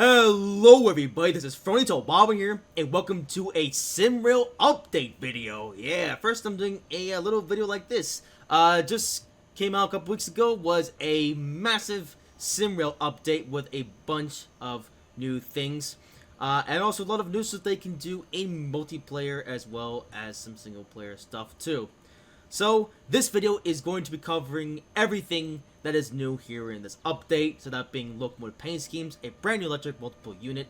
Hello everybody, this is Dąbrowa here, and welcome to a Simrail update video. Yeah, first I'm doing a little video like this. Just came out a couple weeks ago, was a massive Simrail update with a bunch of new things. And also a lot of news so they can do a multiplayer as well as some single player stuff too. So, this video is going to be covering everything that is new here in this update. So that being locomotive paint schemes, a brand new electric multiple unit,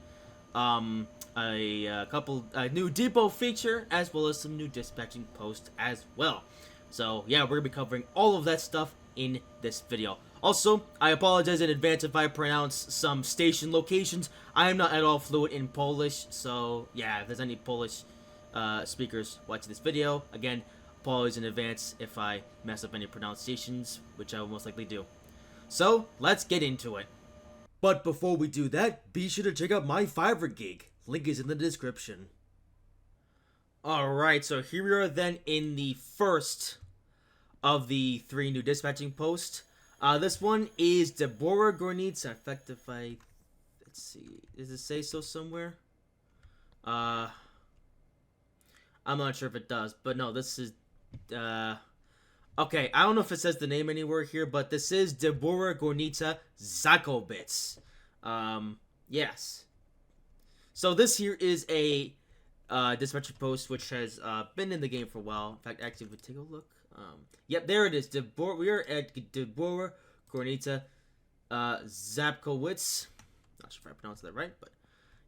a new depot feature, as well as some new dispatching posts as well. So yeah, we're going to be covering all of that stuff in this video. Also, I apologize in advance if I pronounce some station locations. I am not at all fluent in Polish, so yeah, if there's any Polish speakers watching this video, again, apologies in advance if I mess up any pronunciations, which I will most likely do. So, let's get into it. But before we do that, be sure to check out my Fiverr gig. Link is in the description. Alright, so here we are then in the first of the 3 new dispatching posts. This one is Dąbrowa Górnicza. In fact, if I... let's see. Does it say so somewhere? I'm not sure if it does, but no, this is... okay, I don't know if it says the name anywhere here, but this is Dąbrowa Górnicza Ząbkowice. Yes. So this here is a dispatcher post which has been in the game for a while. In fact, actually, if we take a look, yep, there it is. We are at Dąbrowa Górnicza Ząbkowice. Not sure if I pronounced that right, but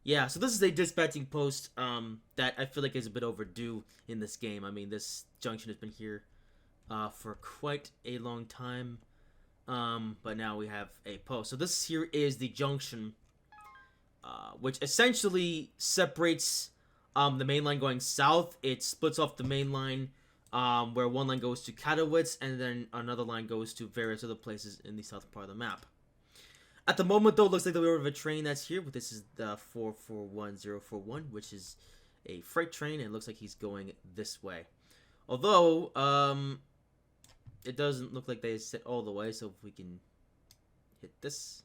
yeah. So this is a dispatching post that I feel like is a bit overdue in this game. I mean, this junction has been here for quite a long time, but now we have a post. So this here is the junction, which essentially separates the main line going south. It splits off the main line, where one line goes to Katowice, and then another line goes to various other places in the south part of the map. At the moment, though, it looks like we have a train that's here, but this is the 441041, which is a freight train, and it looks like he's going this way. Although, it doesn't look like they sit all the way, so if we can hit this.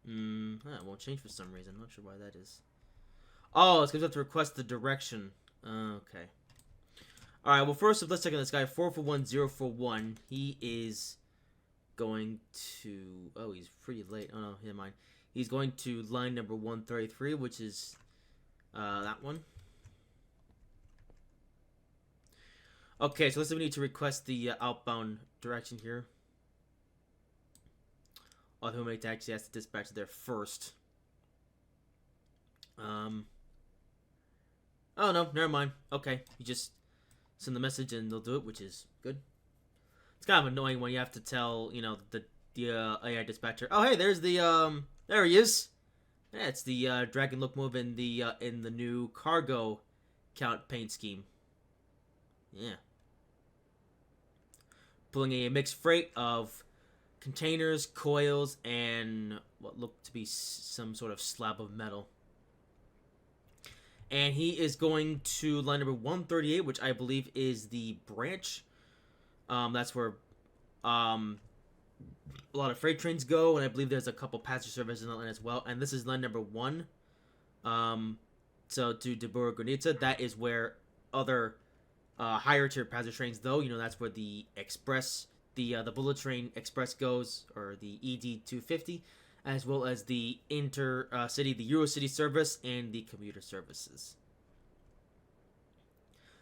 It won't change for some reason. I'm not sure why that is. Oh, it's because we have to request the direction. Okay. Alright, well, first, let's check on this guy, 441041. He is going to... oh, he's pretty late. Oh, no, never mind. He's going to line number 133, which is that one. Okay, so let's say we need to request the outbound direction here. Although we actually has to dispatch there first. Oh no, never mind. Okay, you just send the message and they'll do it, which is good. It's kind of annoying when you have to tell, you know, the AI dispatcher, oh hey, there's the there he is. Yeah, it's the Dragon locomotive in the new cargo count paint scheme. Yeah. Pulling a mixed freight of containers, coils, and what looked to be some sort of slab of metal. And he is going to line number 138, which I believe is the branch. That's where a lot of freight trains go, and I believe there's a couple passenger services in that line as well. And this is line number 1. So to Dąbrowa Górnicza, that is where other higher tier passenger trains, though, you know, that's where the express, the bullet train express goes, or the ED250, as well as the intercity, the Eurocity service, and the commuter services.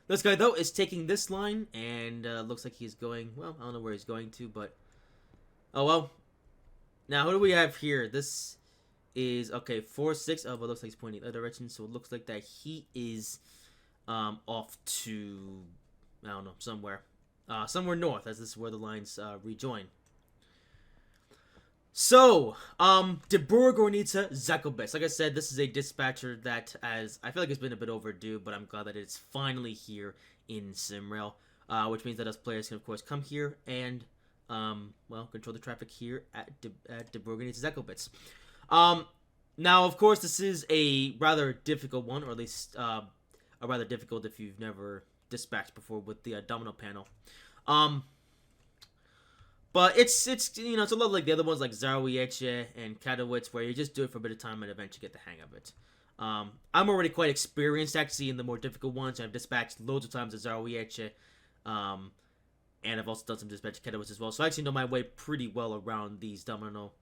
This guy, though, is taking this line, and looks like he's going, well, I don't know where he's going to, but oh well. Now, who do we have here? This is, okay, 46, oh, but it looks like he's pointing the other direction, so it looks like that he is off to, I don't know, somewhere north, as this is where the lines rejoin. So, Dąbrowa Górnicza Ząbkowice. Like I said, this is a dispatcher that, as I feel like it's been a bit overdue, but I'm glad that it's finally here in Simrail, which means that us players can, of course, come here and, well, control the traffic here at Dąbrowa Górnicza Ząbkowice. Now, of course, this is a rather difficult one, or at least a rather difficult if you've never dispatched before with the domino panel. But it's you know, it's a lot like the other ones like Zawiecie and Katowice, where you just do it for a bit of time and eventually get the hang of it. I'm already quite experienced actually in the more difficult ones. I've dispatched loads of times at Zawiecie, and I've also done some dispatch at Katowice as well. So I actually know my way pretty well around these domino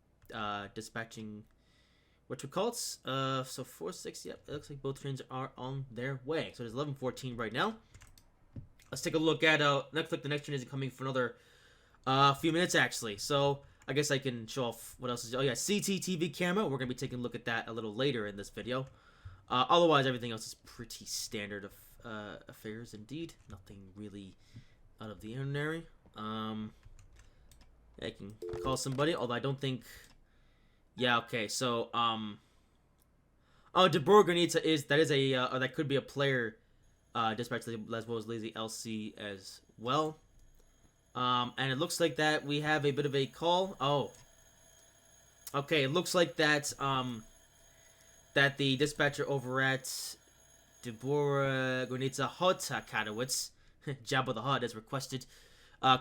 dispatching. What we call it? So 4-6. Yep, it looks like both trains are on their way. So there's 11:14 right now. Let's take a look at next. Like the next train is coming for another few minutes actually. So I guess I can show off what else is. Oh yeah, CCTV camera. We're gonna be taking a look at that a little later in this video. Otherwise, everything else is pretty standard of affairs indeed. Nothing really out of the ordinary. I can call somebody, although I don't think. Yeah. Okay. So oh, Dąbrowa Górnicza that could be a player dispatch as well as Lazy LC as well. And it looks like that we have a bit of a call. Oh. Okay, it looks like that that the dispatcher over at Dąbrowa Górnicza Katowice, Jabba the Hutt, has requested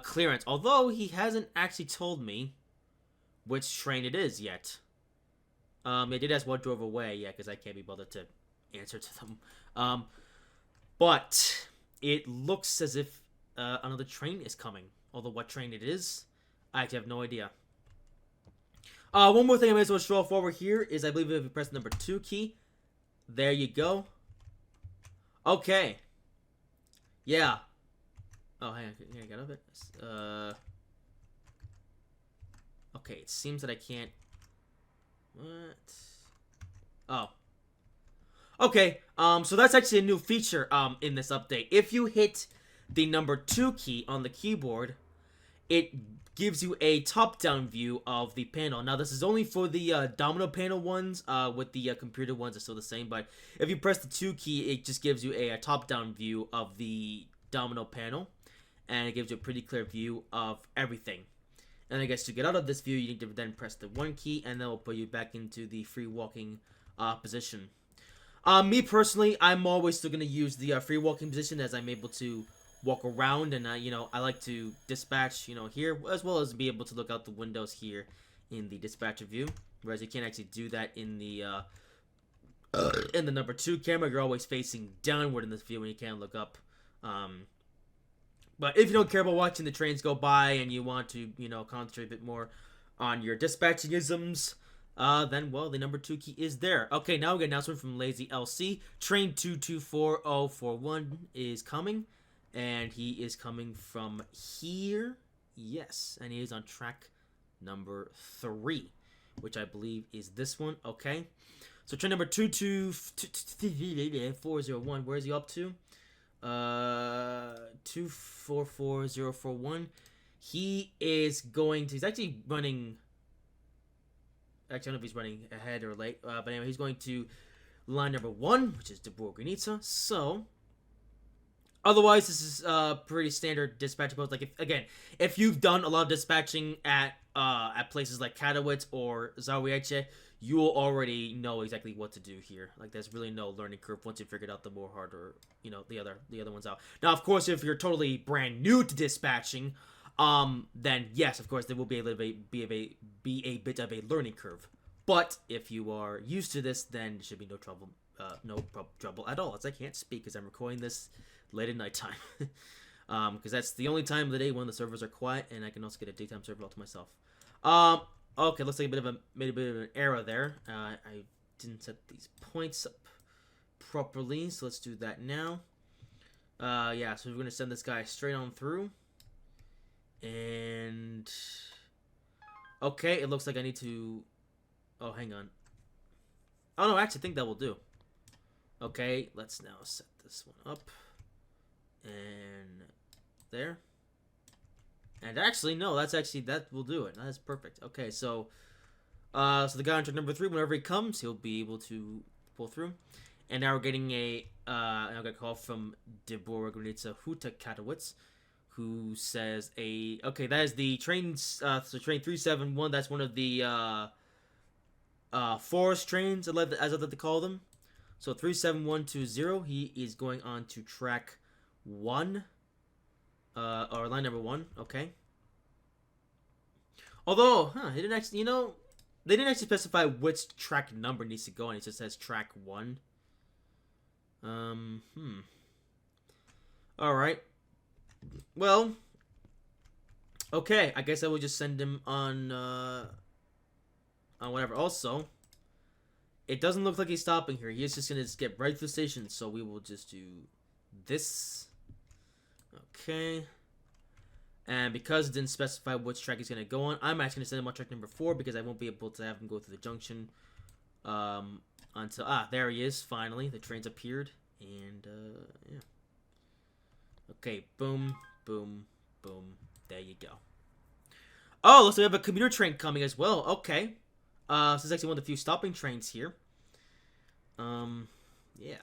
clearance. Although he hasn't actually told me which train it is yet. They did ask what drove away, yeah, because I can't be bothered to answer to them. But it looks as if another train is coming. Although what train it is, I actually have no idea. One more thing I may as well show off over here is I believe if you press the number 2 key, there you go. Okay. Yeah. Oh, hang on. Can I get out of it? Okay, it seems that I can't. What? Oh. Okay. So that's actually a new feature in this update. If you hit the number 2 key on the keyboard, it gives you a top-down view of the panel. Now, this is only for the domino panel ones. With the computer ones, are still the same. But if you press the 2 key, it just gives you a top-down view of the domino panel, and it gives you a pretty clear view of everything. And I guess to get out of this view, you need to then press the 1 key, and that will put you back into the free walking position. Me personally, I'm always still gonna use the free walking position, as I'm able to walk around, and you know, I like to dispatch, you know, here, as well as be able to look out the windows here in the dispatcher view, whereas you can't actually do that in the number 2 camera. You're always facing downward in this view when you can't look up. But if you don't care about watching the trains go by and you want to, you know, concentrate a bit more on your dispatching-isms, then, well, the number 2 key is there. Okay, now we get an announcement from Lazy LC. Train 224041 is coming. And he is coming from here. Yes. And he is on track number 3, which I believe is this one. Okay. So train number 22401. Where is he up to? 244041. He is going to... He's actually running... Actually, I don't know if he's running ahead or late. But anyway, he's going to line number 1, which is Dąbrowa Górnicza. So... Otherwise, this is pretty standard dispatch post. Like, if you've done a lot of dispatching at places like Katowice or Zawiecie, you will already know exactly what to do here. Like, there's really no learning curve once you figured out the more harder, you know, the other ones out. Now, of course, if you're totally brand new to dispatching, then yes, of course, there will be a bit of a learning curve. But if you are used to this, then there should be no trouble, trouble at all. As I can't speak because I'm recording this late at night time, because that's the only time of the day when the servers are quiet, and I can also get a daytime server all to myself. Okay, looks like made a bit of an error there. I didn't set these points up properly, so let's do that now. Yeah, so we're gonna send this guy straight on through, and okay, it looks like I need to. Oh, hang on. Oh no, actually, I think that will do. Okay, let's now set this one up. And there. And actually, no, that will do it. That's perfect. Okay, so the guy on track number 3, whenever he comes, he'll be able to pull through. And now we're getting I got a call from Dąbrowa Górnicza Katowice, who says okay, that is the trains, so train 371, that's one of the forest trains, as I like to call them. So 37120, he is going on to track 1, or line number 1, okay. Although, he didn't actually, they didn't actually specify which track number needs to go on. It just says track 1. Alright. Well, okay, I guess I will just send him on whatever. Also, it doesn't look like he's stopping here. He is just going to skip right to the station, so we will just do this. Okay. And because it didn't specify which track he's going to go on, I'm actually going to send him on track number 4 because I won't be able to have him go through the junction until... there he is, finally. The train's appeared. And, yeah. Okay, boom, boom, boom. There you go. Oh, looks like we have a commuter train coming as well. Okay. So this is actually one of the few stopping trains here. Yeah.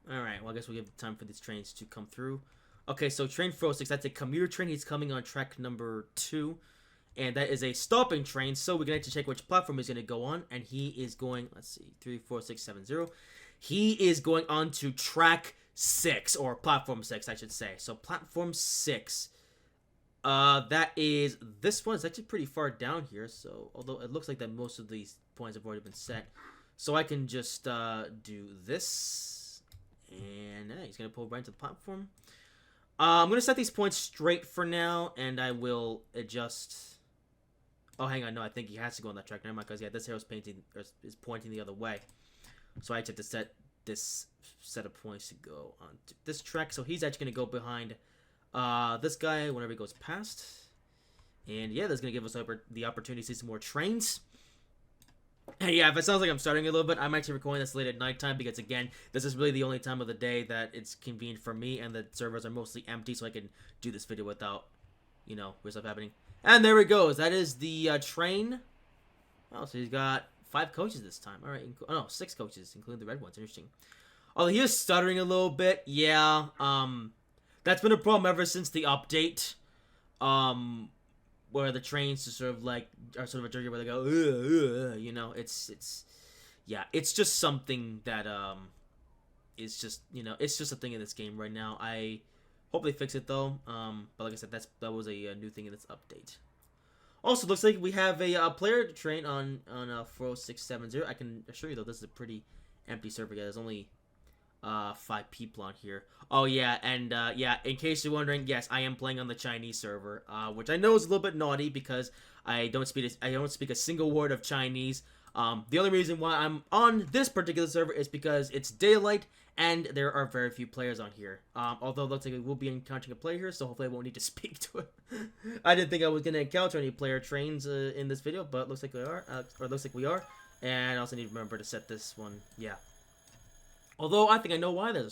Alright, well, I guess we'll give time for these trains to come through. Okay, so train 406, that's a commuter train. He's coming on track number 2. And that is a stopping train, so we're going to check which platform he's going to go on. And he is going, let's see, 34670. He is going on to track 6, or platform 6, I should say. So platform 6. That is, this one is actually pretty far down here. So, although it looks like that most of these points have already been set. So I can just do this. And he's going to pull right into the platform. I'm going to set these points straight for now, and I will adjust. Oh, hang on. No, I think he has to go on that track. Never mind, because, yeah, this arrow is pointing the other way. So I just have to set this set of points to go on to this track. So he's actually going to go behind this guy whenever he goes past. And, yeah, that's going to give us the opportunity to see some more trains. And yeah, if it sounds like I'm starting a little bit, I'm actually recording this late at nighttime because, again, this is really the only time of the day that it's convenient for me, and the servers are mostly empty, so I can do this video without, weird stuff happening. And there it goes. That is the train. Oh, so he's got 5 coaches this time. All right. Oh, no, 6 coaches, including the red ones. Interesting. Oh, he is stuttering a little bit. Yeah. That's been a problem ever since the update. Where the trains just sort of like are sort of a jerky where they go, it's just something that is just it's just a thing in this game right now. I hope they fix it though. But like I said, that was a new thing in this update. Also, looks like we have a player train on 40670. I can assure you though, this is a pretty empty server. Yeah, there's only 5 people on here. Oh yeah, and yeah, in case you're wondering, yes, I am playing on the Chinese server, which I know is a little bit naughty because I don't speak a single word of Chinese. The only reason why I'm on this particular server is because it's daylight and there are very few players on here. Although it looks like we will be encountering a player here, so hopefully I won't need to speak to it. I didn't think I was gonna encounter any player trains in this video, but looks like we are. Or looks like we are. And I also need to remember to set this one. Yeah. Although I think I know why there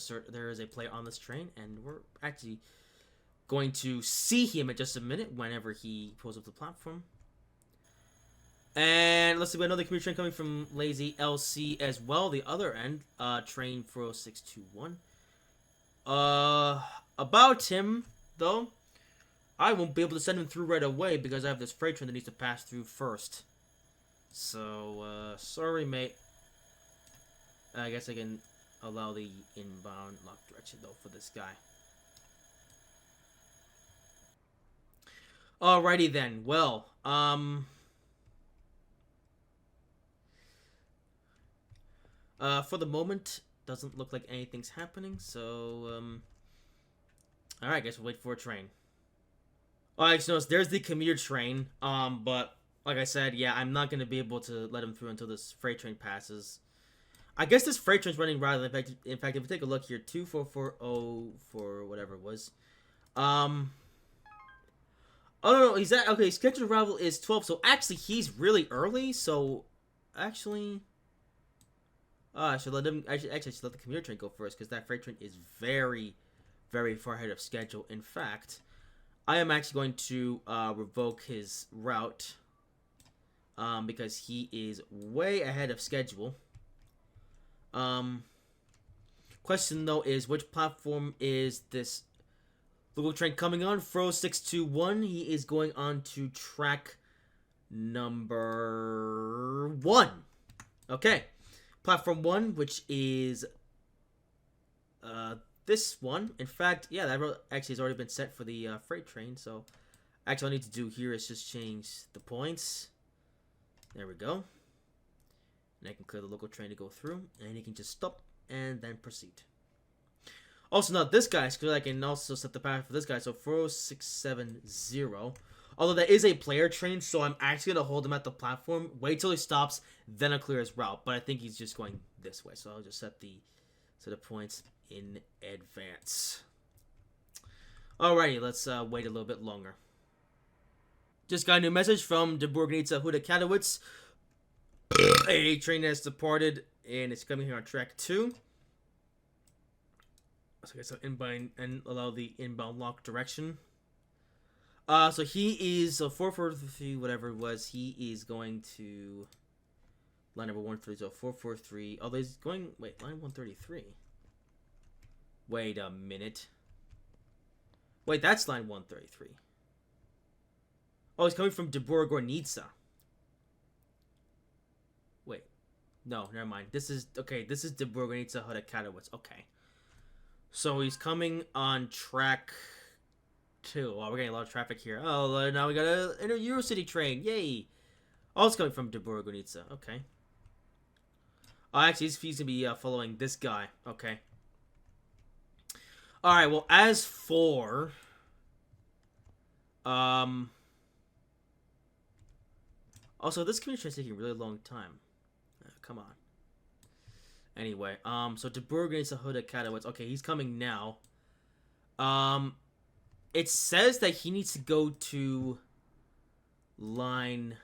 is a player on this train, and we're actually going to see him in just a minute whenever he pulls up the platform. And let's see, we have another commuter train coming from Lazy LC as well, the other end, train 40621. About him, though, I won't be able to send him through right away because I have this freight train that needs to pass through first. So, sorry, mate. I guess I can allow the inbound lock direction, though, for this guy. Alrighty then. Well, for the moment, doesn't look like anything's happening, so, alright, I guess we'll wait for a train. Alright, so there's the commuter train, but, like I said, yeah, I'm not gonna be able to let him through until this freight train passes. I guess this freight train's running rather than, in fact, if we take a look here, 2440 for whatever it was. Oh, no, okay, scheduled arrival is 12, so actually he's really early, so, actually, I should let him, actually, I should let the commuter train go first, because that freight train is very, very far ahead of schedule. In fact, I am actually going to, revoke his route, because he is way ahead of schedule. Question though is, which platform is this local train coming on? 40621. He is going on to track number 1. Okay. Platform 1, which is this one. In fact, yeah, that route actually has already been set for the freight train. So actually, all I need to do here is just change the points. There we go. And I can clear the local train to go through, and you can just stop and then proceed. Also, not this guy, because I can also set the path for this guy. So 40670. Although that is a player train, so I'm actually going to hold him at the platform, wait till he stops, then I'll clear his route. But I think he's just going this way, so I'll just set the points in advance. Alrighty, let's wait a little bit longer. Just got a new message from Dąbrowa Górnicza Ząbkowice. A train has departed, and it's coming here on track 2. So I guess I'll inbound and allow the inbound lock direction. So he is, so 443, whatever it was, he is going to line number 130, so 443. Oh, he's going, wait, line 133. Wait a minute. Wait, that's line 133. Oh, he's coming from Dąbrowa Górnicza. Wait. No, never mind. This is, okay, this is Dąbrowa Górnicza Ząbkowice. Okay. So he's coming on track 2. Oh, we're getting a lot of traffic here. Oh, now we got a Eurocity train. Yay. Oh, it's coming from Dąbrowa Górnicza. Okay. Oh, actually, he's going to be following this guy. Okay. Alright, well, as for... Also, this communication is taking a really long time. Come on. Anyway, so Dąbrowa Górnicza Ząbkowice. Okay, he's coming now. It says that he needs to go to line...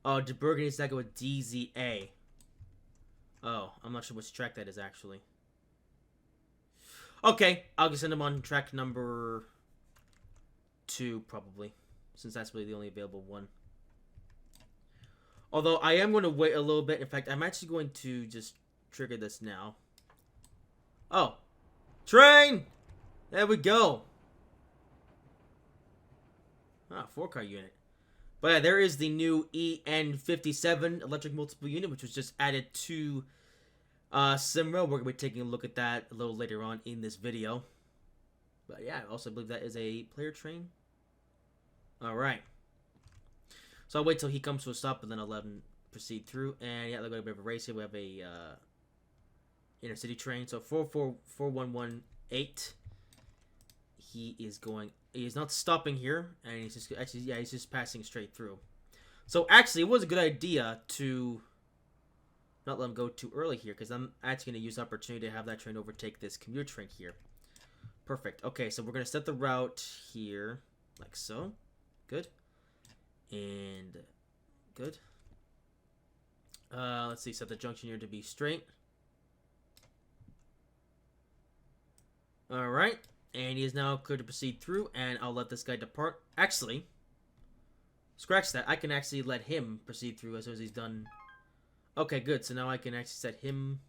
Oh, Dąbrowa Górnicza needs to go with DZA. Oh, I'm not sure which track that is, actually. Okay, I'll just send him on track number 2, probably. Since that's really the only available one. Although, I am going to wait a little bit. In fact, I'm actually going to just trigger this now. Oh. Train! There we go. Ah, 4-car unit. But yeah, there is the new EN57 electric multiple unit, which was just added to Simrail. We're going to be taking a look at that a little later on in this video. But yeah, I also believe that is a player train. Alright. So I'll wait till he comes to a stop, and then I'll let him proceed through. And yeah, look at a bit of a race here. We have a intercity train. So 4118. He is going. He is not stopping here, and he's just actually, yeah, he's just passing straight through. So actually, it was a good idea to not let him go too early here, because I'm actually going to use the opportunity to have that train overtake this commute train here. Perfect. Okay, so we're going to set the route here, like so. Good. And good. Let's see, set the junction here to be straight. Alright. And he is now clear to proceed through, and I'll let this guy depart. Actually, scratch that. I can actually let him proceed through as soon as he's done. Okay, good. So now I can actually set him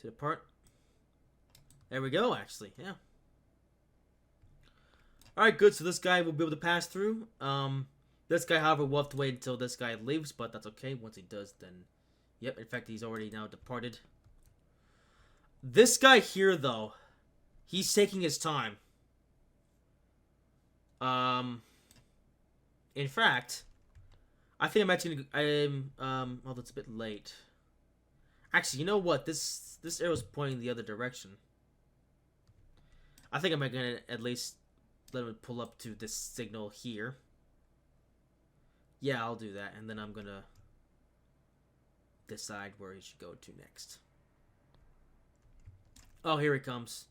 to depart. There we go, actually. Yeah. Alright, good. So this guy will be able to pass through. This guy, however, will have to wait until this guy leaves, but that's okay. Once he does, then... Yep, in fact, he's already now departed. This guy here, though... He's taking his time. In fact, I think I'm actually well, that's a bit late. Actually, you know what? This arrow's pointing the other direction. I think I'm gonna at least let him pull up to this signal here. Yeah, I'll do that, and then I'm gonna decide where he should go to next. Oh, here he comes.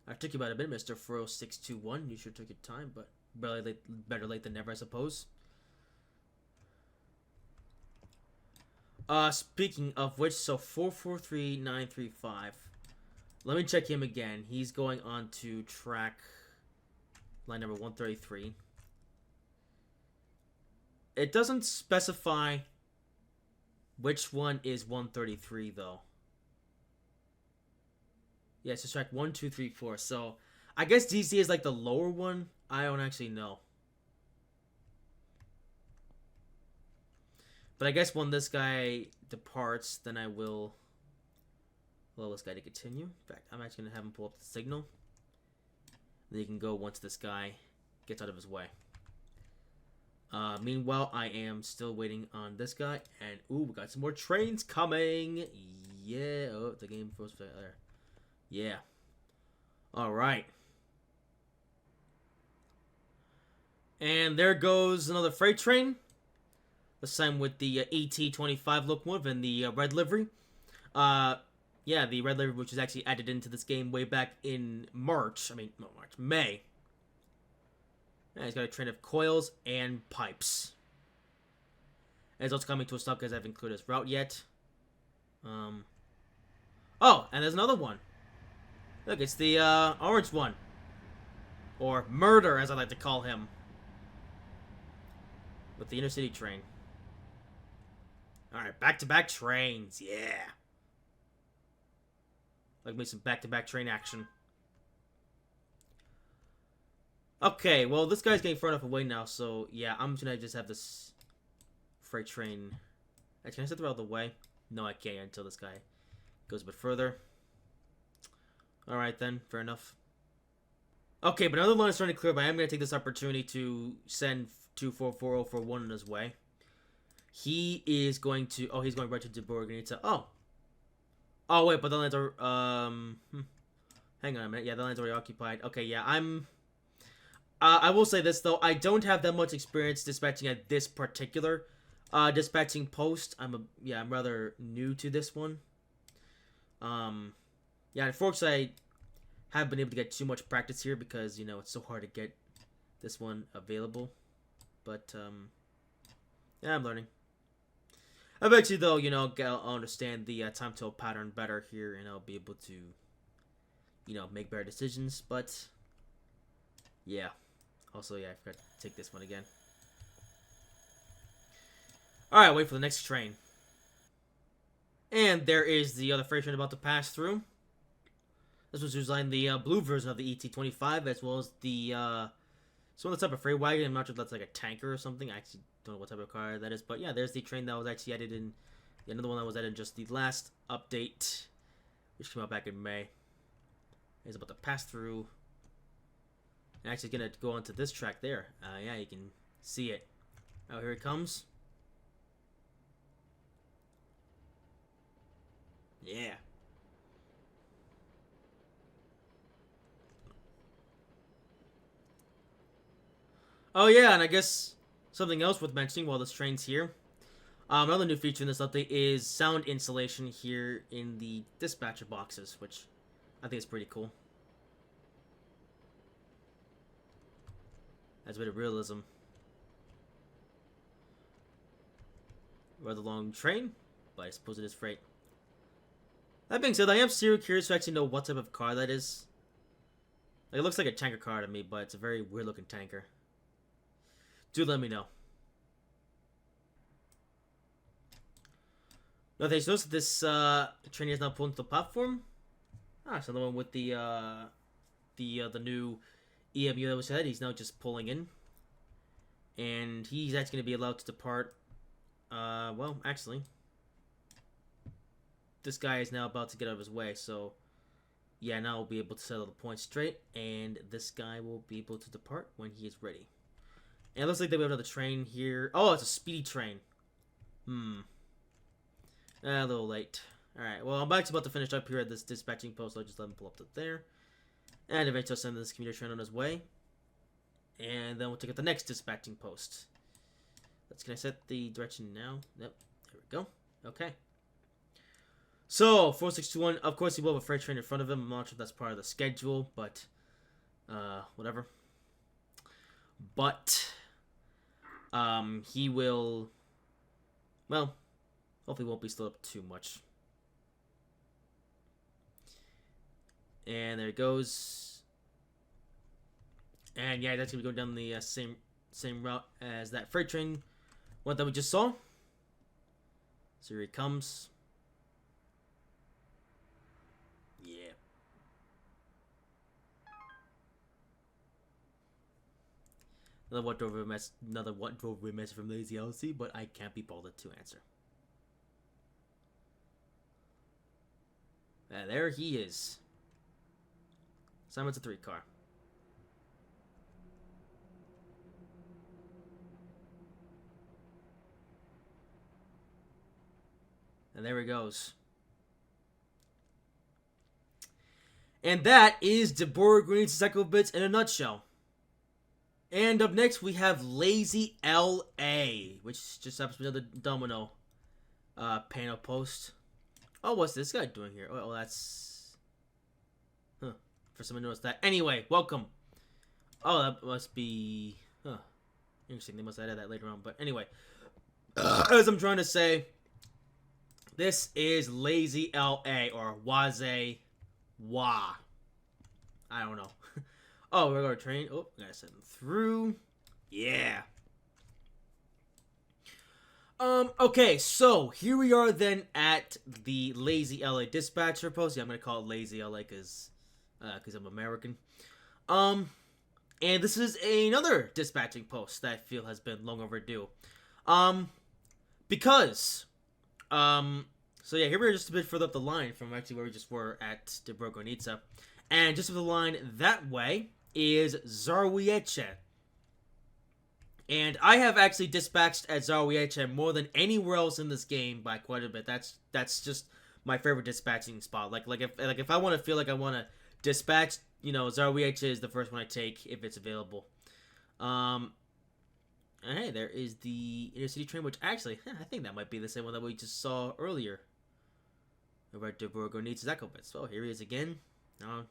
I took you about a bit, Mr. 40621. You sure took your time, but better late than never, I suppose. Speaking of which, so 443935. Let me check him again. He's going on to track line number 133. It doesn't specify which one is 133, though. Yeah, it's just track 1, 2, 3, 4. So, I guess DC is like the lower one. I don't actually know. But I guess when this guy departs, then I will allow this guy to continue. In fact, I'm actually gonna have him pull up the signal. Then he can go once this guy gets out of his way. Meanwhile, I am still waiting on this guy, and ooh, we got some more trains coming. Yeah, oh, the game froze there. Yeah. All right. And there goes another freight train. This time with the ET-25 locomotive and the red livery. Yeah, the red livery, which was actually added into this game way back in March. I mean, not March, May. And he's got a train of coils and pipes. And it's also coming to a stop because I haven't cleared this route yet. Oh, and there's another one. Look, it's the orange one. Or Murder, as I like to call him. With the intercity train. Alright, back-to-back trains. Yeah. Like me some back-to-back train action. Okay, well, this guy's getting far enough away now, so yeah, I'm gonna just have this freight train. Can I set the route out of the way? No, I can't until this guy goes a bit further. Alright then, fair enough. Okay, but another line is starting to clear, but I am gonna take this opportunity to send 244041 on his way. He is going to... Oh, he's going right to Dąbrowa Górnicza. Oh! Oh, wait, but the lines are... Hang on a minute. Yeah, the line's already occupied. Okay, yeah, I'm... I will say this, though. I don't have that much experience dispatching at this particular dispatching post. I'm rather new to this one. Yeah, unfortunately, I haven't been able to get too much practice here because, you know, it's so hard to get this one available. But, yeah, I'm learning. Eventually, though, you know, I'll understand the time to pattern better here, and I'll be able to, you know, make better decisions. But, yeah. Also, yeah, I forgot to take this one again. Alright, wait for the next train. And there is the other freight train about to pass through. This was designed the blue version of the ET-25, as well as the, some other type of freight wagon. I'm not sure if that's like a tanker or something. I actually don't know what type of car that is. But yeah, there's the train that was actually added in. Another one that was added in just the last update, which came out back in May. It's about to pass through. I'm actually going to go onto this track there. Yeah, you can see it. Oh, here it comes. Yeah. Oh yeah, and I guess something else worth mentioning while this train's here. Another new feature in this update is sound insulation here in the dispatcher boxes, which I think is pretty cool. Adds a bit of realism. Rather long train, but I suppose it is freight. That being said, I am seriously curious to actually know what type of car that is. Like, it looks like a tanker car to me, but it's a very weird looking tanker. Do let me know. Now, they noticed that this train is now pulled into the platform. Ah, so the one with the new EMU that was said, he's now just pulling in. And he's actually going to be allowed to depart. Well, actually, this guy is now about to get out of his way, so yeah, now we'll be able to settle the points straight, and this guy will be able to depart when he is ready. And it looks like they have another train here. Oh, it's a speedy train. A little late. Alright, well, I'm actually about to finish up here at this dispatching post, so I'll just let him pull up to there. And eventually I'll send this commuter train on his way. And then we'll take up the next dispatching post. Can I set the direction now? Yep, there we go. Okay. So, 4621, of course he will have a freight train in front of him. I'm not sure if that's part of the schedule, but whatever. But he will, well, hopefully won't be slowed up too much. And there it goes. And yeah, that's gonna be going down the same route as that freight train one that we just saw. So here he comes. Yeah. Another what drove a mess from Lazy LC, but I can't be bothered to answer. And there he is. Simon's a 3 car. And there he goes. And that is Dąbrowa Górnicza Ząbkowice in a nutshell. And up next we have Lazy LA, which just happens to be another domino panel post. Oh, what's this guy doing here? Oh, that's... Huh. For someone to notice that. Anyway, welcome. Oh, that must be... Huh. Interesting, they must have added that later on. But anyway, as I'm trying to say, this is Lazy LA, or Łazy Ła. I don't know. Oh, we're going to train. Oh, I gotta send them through. Yeah. Okay, so here we are then at the Lazy LA dispatcher post. Yeah, I'm gonna call it Lazy LA because I'm American. And this is another dispatching post that I feel has been long overdue. Because, so yeah, here we are just a bit further up the line from actually where we just were at Dąbrowa Górnicza. And just up the line that way is Ząbkowice. And I have actually dispatched at Ząbkowice more than anywhere else in this game by quite a bit. That's just my favorite dispatching spot. Like if I want to feel like I want to dispatch, you know, Ząbkowice is the first one I take if it's available. And hey, there is the intercity train, which actually, I think that might be the same one that we just saw earlier. Over at Dąbrowa Górnicza Ząbkowice. So here he is again. Now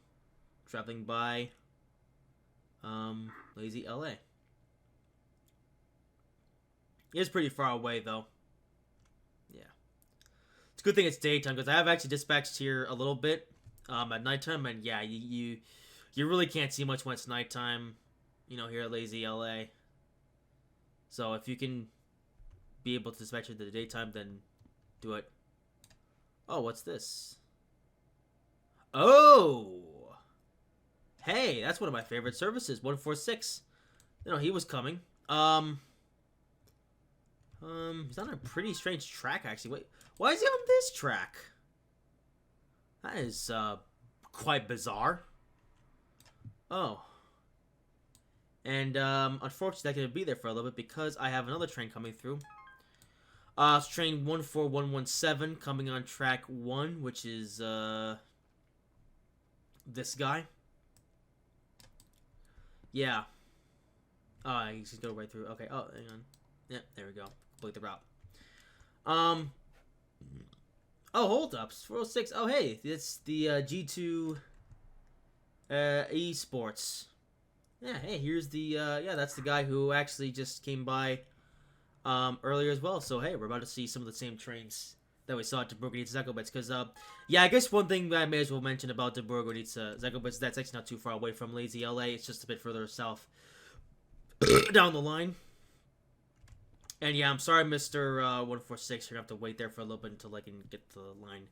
traveling by Lazy LA. It is pretty far away though. Yeah. It's a good thing it's daytime because I have actually dispatched here a little bit at nighttime, and yeah, you really can't see much when it's nighttime, you know, here at Lazy LA. So if you can be able to dispatch it in the daytime, then do it. Oh, what's this? Oh! Hey, that's one of my favorite services, 146. You know, he was coming. He's on a pretty strange track, actually. Wait, why is he on this track? That is, quite bizarre. Oh. And, unfortunately, I couldn't be there for a little bit because I have another train coming through. It's train 14117 coming on track 1, which is, this guy. Yeah. Oh, he's just go right through. Okay. Oh, hang on. Yeah, there we go. Complete the route. Oh, hold ups. 406. Oh, hey, it's the G2 esports. Yeah. Hey, here's the yeah, that's the guy who actually just came by earlier as well. So hey, we're about to see some of the same trains that we saw at Dąbrowa Górnicza Ząbkowice. Because yeah, I guess one thing that I may as well mention about Dąbrowa Górnicza Ząbkowice, that's actually not too far away from Lazy LA. It's just a bit further south down the line. And yeah, I'm sorry, Mr. 146. You're gonna have to wait there for a little bit until I can get the line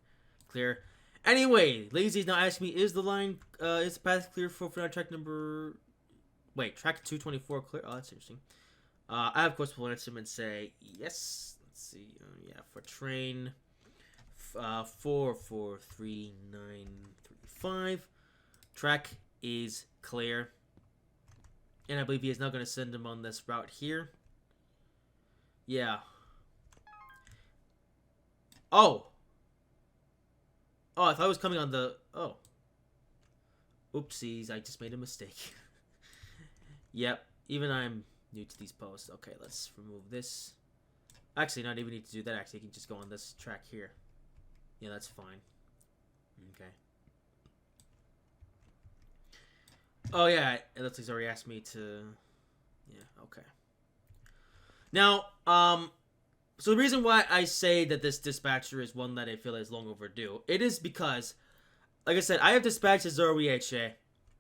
clear. Anyway, Lazy's now asking me, is the line, is the path clear for track number... Wait, track 224 clear? Oh, that's interesting. I, of course, will answer him and say, yes. Let's see. Yeah, for train 443935. Track is clear. And I believe he is now going to send him on this route here. Yeah. Oh. Oh, I thought I was coming on the... Oh. Oopsies, I just made a mistake. Yep, even I'm new to these posts. Okay, let's remove this. Actually, not even need to do that. Actually, you can just go on this track here. Yeah, that's fine. Okay. Oh, yeah, it looks like he's already asked me to... Yeah, okay. Now, so the reason why I say that this dispatcher is one that I feel is long overdue, it is because, like I said, I have dispatched Ząbkowice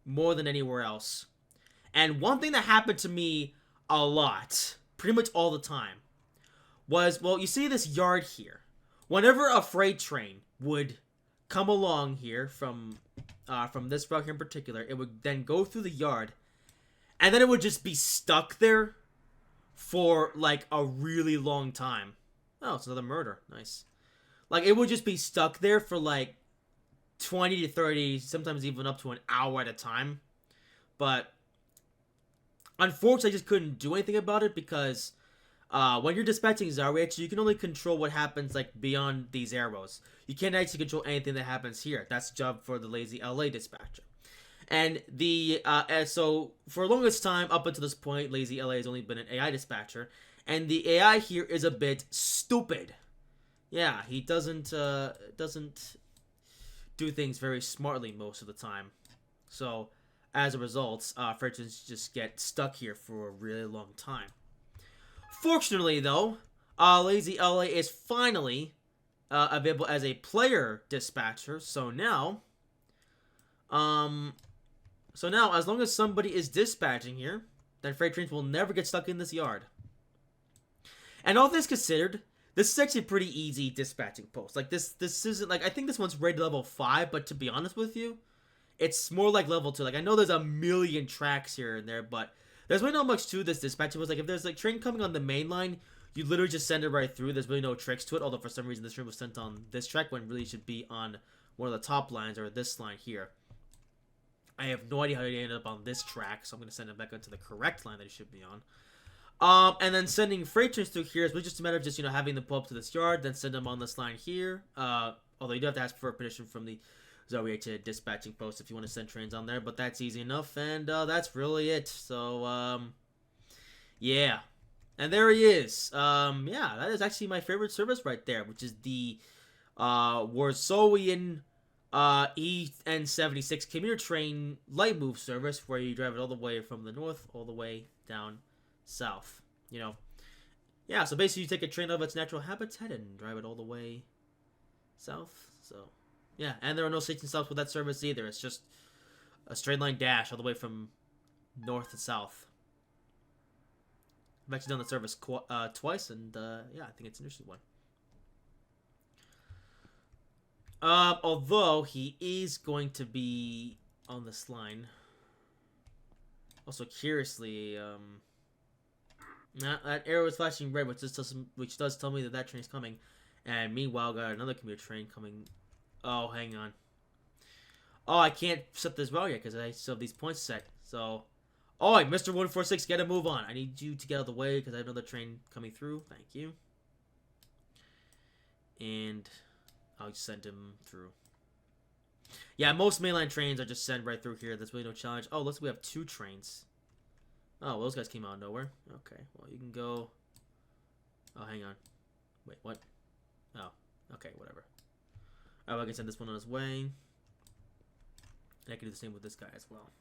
more than anywhere else. And one thing that happened to me a lot, pretty much all the time, was, well, you see this yard here. Whenever a freight train would come along here from this route here in particular, it would then go through the yard, and then it would just be stuck there for, like, a really long time. Oh, it's another murder. Nice. Like, it would just be stuck there for, like, 20 to 30, sometimes even up to an hour at a time. But unfortunately, I just couldn't do anything about it because when you're dispatching Zarya, you can only control what happens like beyond these arrows. You can't actually control anything that happens here. That's the job for the Lazy LA dispatcher. And so for the longest time up until this point, Lazy LA has only been an AI dispatcher, and the AI here is a bit stupid. Yeah, he doesn't do things very smartly most of the time. So as a result, freight trains just get stuck here for a really long time. Fortunately, though, Lazy LA is finally available as a player dispatcher. So now, as long as somebody is dispatching here, then freight trains will never get stuck in this yard. And all this considered, this is actually a pretty easy dispatching post. Like this isn't like, I think this one's rated level 5, but to be honest with you, it's more like level 2. Like I know there's a million tracks here and there, but there's really not much to this dispatching post. Like if there's like train coming on the main line, you literally just send it right through. There's really no tricks to it. Although for some reason this train was sent on this track when it really should be on one of the top lines or this line here. I have no idea how they ended up on this track, so I'm going to send it back onto the correct line that it should be on. And then sending freight trains through here is really just a matter of just, having them pull up to this yard, then send them on this line here. Although you do have to ask for permission from the Zarya dispatching post if you want to send trains on there, but that's easy enough, and that's really it. So, yeah. And there he is. Yeah, that is actually my favorite service right there, which is the Warsawian EN76 commuter train light move service, where you drive it all the way from the north all the way down south. Yeah, so basically you take a train out of its natural habitat and drive it all the way south. So yeah, and there are no station stops with that service either. It's just a straight line dash all the way from north to south. I've actually done the service twice, and yeah, I think it's an interesting one. Although he is going to be on this line. Also, curiously, that arrow is flashing red, which does tell me that train is coming. And meanwhile, got another commuter train coming. Oh, hang on. Oh, I can't set this route yet because I still have these points set. So, oh, Mr. 146, get a move on. I need you to get out of the way because I have another train coming through. Thank you. And I'll just send him through. Yeah, most mainline trains are just sent right through here. There's really no challenge. Oh, we have 2 trains. Oh, well, those guys came out of nowhere. Okay, well, you can go... Oh, hang on. Wait, what? Oh, okay, whatever. Oh, I can send this one on his way. And I can do the same with this guy as well.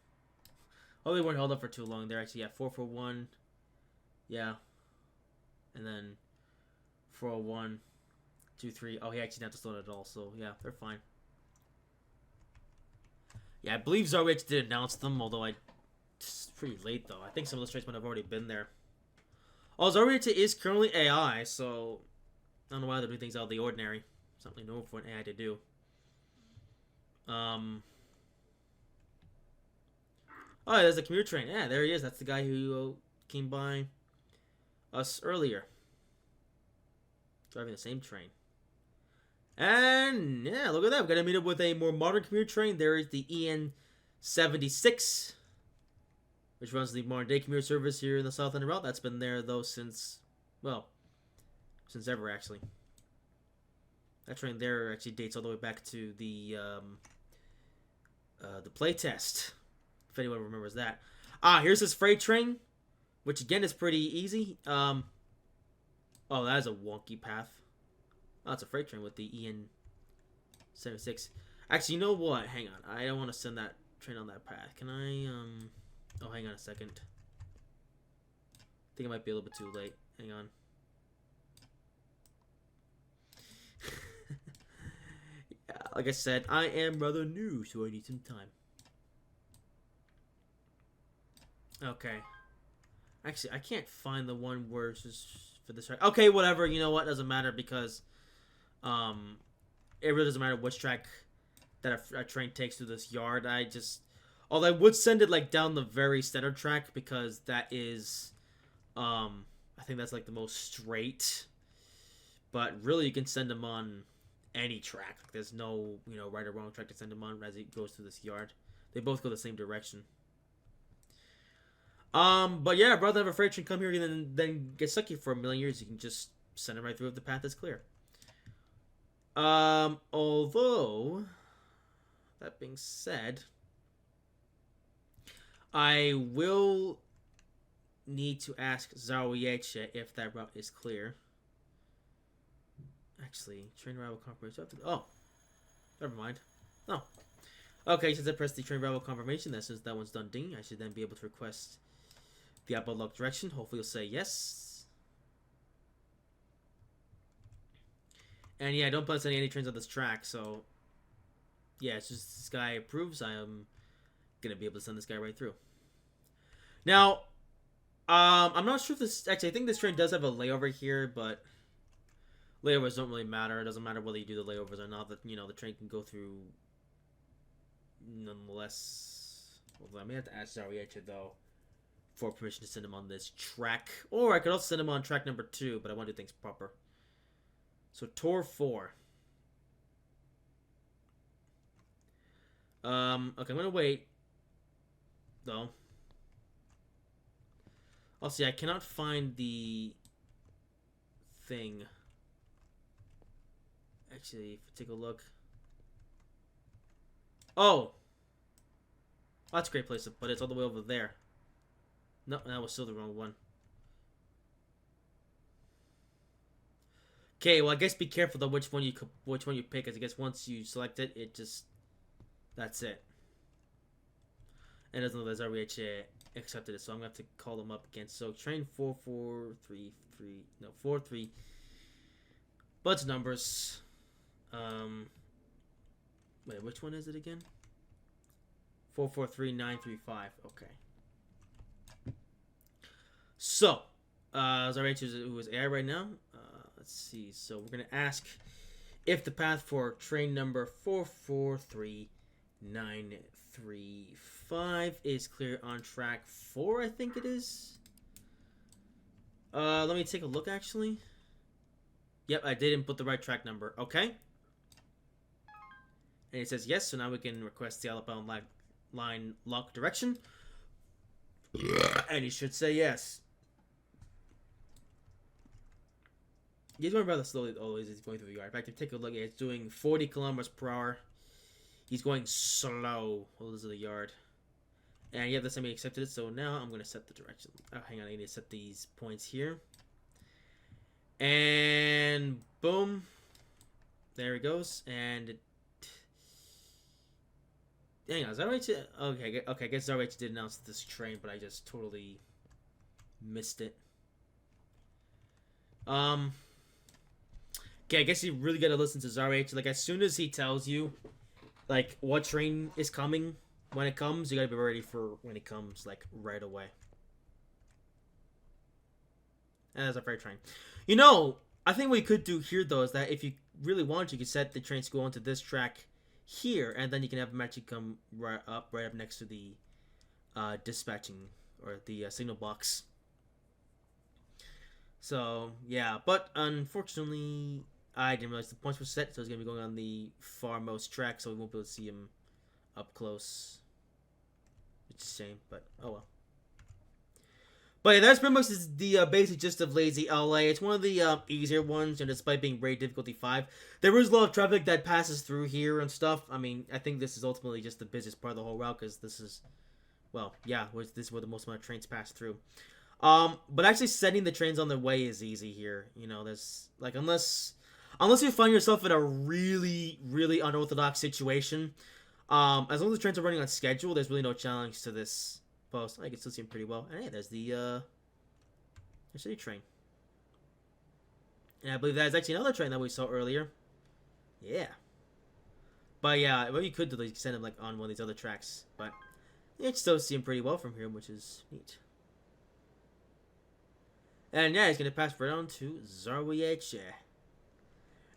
Oh, they weren't held up for too long. They're actually at 441. Yeah. And then 401, 23. Oh, he actually didn't have to slow it at all, so yeah, they're fine. Yeah, I believe Zarya did announce them, although it's pretty late, though. I think some of those trains might have already been there. Oh, Zarya is currently AI, so I don't know why they're doing things out of the ordinary. Something normal for an AI to do. Oh, there's a commuter train. Yeah, there he is. That's the guy who came by us earlier. Driving the same train. And, yeah, look at that. We're going to meet up with a more modern commuter train. There is the EN76, which runs the modern-day commuter service here in the South End route. That's been there, though, since ever, actually. That train there actually dates all the way back to the playtest, if anyone remembers that. Here's this freight train, which, again, is pretty easy. Oh, that is a wonky path. Oh, it's a freight train with the EN76. Actually, you know what? Hang on. I don't want to send that train on that path. Can I, Oh, hang on a second. I think it might be a little bit too late. Hang on. Yeah, like I said, I am rather new, so I need some time. Okay. Actually, I can't find the one where it's just for this track. Okay, whatever. You know what? Doesn't matter because it really doesn't matter which track that a train takes through this yard. Although I would send it like down the very center track because that is, I think that's like the most straight. But really, you can send them on any track. Like, there's no, right or wrong track to send him on as he goes through this yard. They both go the same direction. But yeah, rather than have a freight train come here and then get stuck here for a million years, you can just send him right through if the path is clear. Although, that being said, I will need to ask Zawiecie if that route is clear. Actually, train arrival confirmation. Oh, never mind. Oh, okay. Since I pressed the train arrival confirmation, that since that one's done ding, I should then be able to request the outbound lock direction. Hopefully, you'll say yes. And yeah, I don't plan to send any trains on this track, so yeah, it's just this guy approves. I am gonna be able to send this guy right through. Now, I'm not sure if this. Actually, I think this train does have a layover here, but layovers don't really matter. It doesn't matter whether you do the layovers or not. That the train can go through nonetheless. Well, I may have to ask Zawiecie though for permission to send him on this track, or I could also send him on track number 2, but I want to do things proper. So Tor 4. Okay, I'm gonna wait though. I'll see. I cannot find the thing. Actually, if you take a look. Oh! That's a great place to put it. It's all the way over there. No, that was still the wrong one. Okay, well, I guess be careful though which one you pick. Because I guess once you select it, it just that's it. And it doesn't know that Zawiecie accepted it, so I'm gonna have to call them up again. So train 43. Bunch of numbers. Wait, which one is it again? 443935. Okay. So, Zawiecie who is AI right now. Let's see. So we're gonna ask if the path for train number 443935 is clear on track 4. I think it is. Let me take a look. Actually. Yep, I did input the right track number. Okay. And it says yes, so now we can request the outbound line lock direction. And he should say yes. He's going rather slowly always. He's going through the yard. In fact, if you take a look, it's doing 40 kilometers per hour. He's going slow. Well, this is the yard. And yeah, that's time he accepted it. So now I'm going to set the direction. Oh, hang on. I need to set these points here. And boom. There he goes. And hang on, is that right? Okay, I guess Zawiecie did announce this train, but I just totally missed it. Okay, I guess you really gotta listen to Zawiecie. Like, as soon as he tells you, like, what train is coming when it comes, you gotta be ready for when it comes, like, right away. And that's a freight train. I think what you could do here, though, is that if you really want, you could set the train to go onto this track here, and then you can have them actually come right up next to the dispatching or the signal box. So yeah, but unfortunately I didn't realize the points were set, so he's gonna be going on the farmost track, so we won't be able to see him up close. It's a shame, but oh well. But yeah, that's pretty much the basic gist of Lazy LA. It's one of the easier ones, and despite being rated difficulty 5, there is a lot of traffic that passes through here and stuff. I mean, I think this is ultimately just the busiest part of the whole route, because this is, well, yeah, this is where the most amount of trains pass through. But actually setting the trains on their way is easy here. There's, like, unless you find yourself in a really, really unorthodox situation, as long as the trains are running on schedule, there's really no challenge to this post. I can still see him pretty well. And hey, there's the city train. And I believe that is actually another train that we saw earlier. Yeah. But yeah, what you could do is send him like on one of these other tracks. But you can still see him pretty well from here, which is neat. And yeah, he's gonna pass right on to Zawiecie.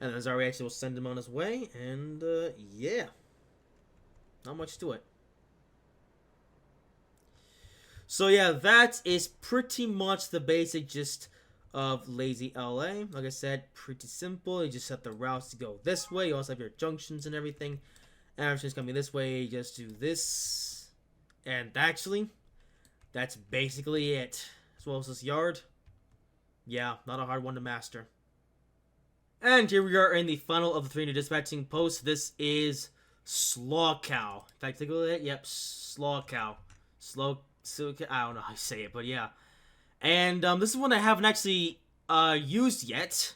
And then Zawiecie will send him on his way, and yeah. Not much to it. So yeah, that is pretty much the basic gist of Lazy LA. Like I said, pretty simple. You just set the routes to go this way. You also have your junctions and everything. And everything's gonna be this way. You just do this. And actually, that's basically it. As well as this yard. Yeah, not a hard one to master. And here we are in the final of the 3 new dispatching posts. This is Sławków. If I take a look at it, yep, Sławków. I don't know how you say it, but yeah. And this is one I haven't actually used yet.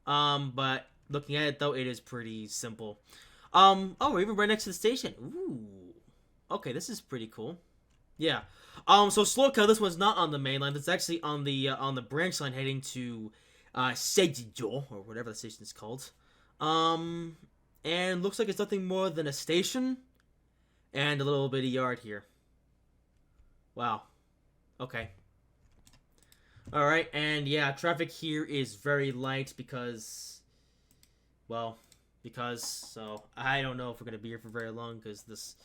But looking at it though, it is pretty simple. Oh, we're even right next to the station. Ooh. Okay, this is pretty cool. Yeah. So Sławków, this one's not on the main line. It's actually on the branch line heading to Sejjo, or whatever the station is called. And looks like it's nothing more than a station and a little bitty yard here. Wow. Okay. Alright, and yeah, traffic here is very light because, so I don't know if we're going to be here for very long because this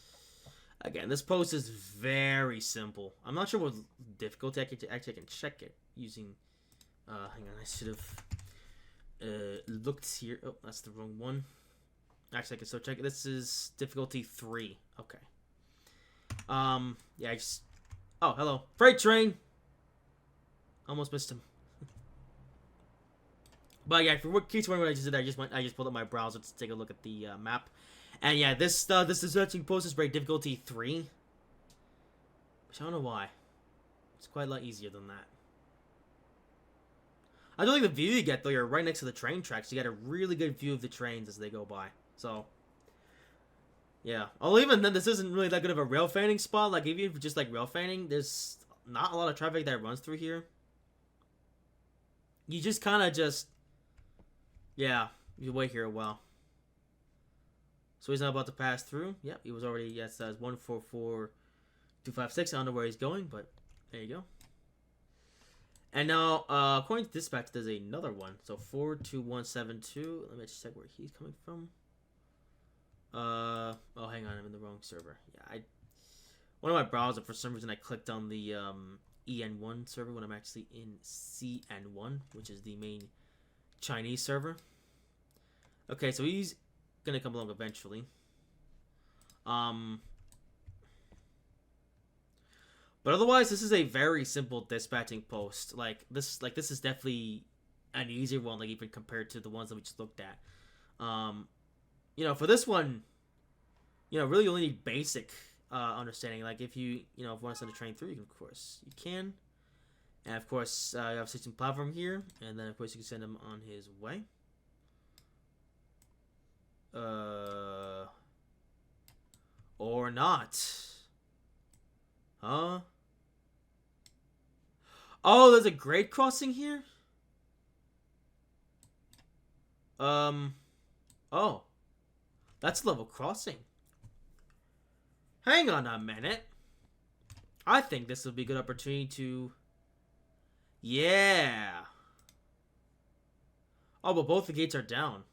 post is very simple. I'm not sure what difficulty actually I can check it using, hang on, I should have looked here. Oh, that's the wrong one. Actually, I can still check it. This is difficulty 3. Okay. Yeah, oh, hello. Freight train! Almost missed him. But yeah, for case wondering what I just did, I just pulled up my browser to take a look at the map. And yeah, this searching post is very difficulty 3. Which I don't know why. It's quite a lot easier than that. I don't think the view you get though, you're right next to the train tracks. You get a really good view of the trains as they go by. So yeah. Although even then, this isn't really that good of a rail fanning spot. Like, even if just like rail fanning, there's not a lot of traffic that runs through here. You just kind of yeah, you wait here a while. So he's not about to pass through. Yep, he was already, yes, 144256. I don't know where he's going, but there you go. And now, according to dispatch, there's another one. So 42172. Let me just check where he's coming from. Oh, hang on, I'm in the wrong server. Yeah, one of my browsers, for some reason, I clicked on the EN1 server when I'm actually in CN1, which is the main Chinese server. Okay, so he's gonna come along eventually. But otherwise, this is a very simple dispatching post. This is definitely an easier one, like even compared to the ones that we just looked at. You know, for this one, you know, really only need basic understanding. Like if you want to send a train through, you can. And of course, you have a station platform here, and then of course you can send him on his way. Or not. Huh? Oh, there's a grade crossing here? Oh. That's level crossing. Hang on a minute. I think this will be a good opportunity to... Yeah. Oh, but both the gates are down.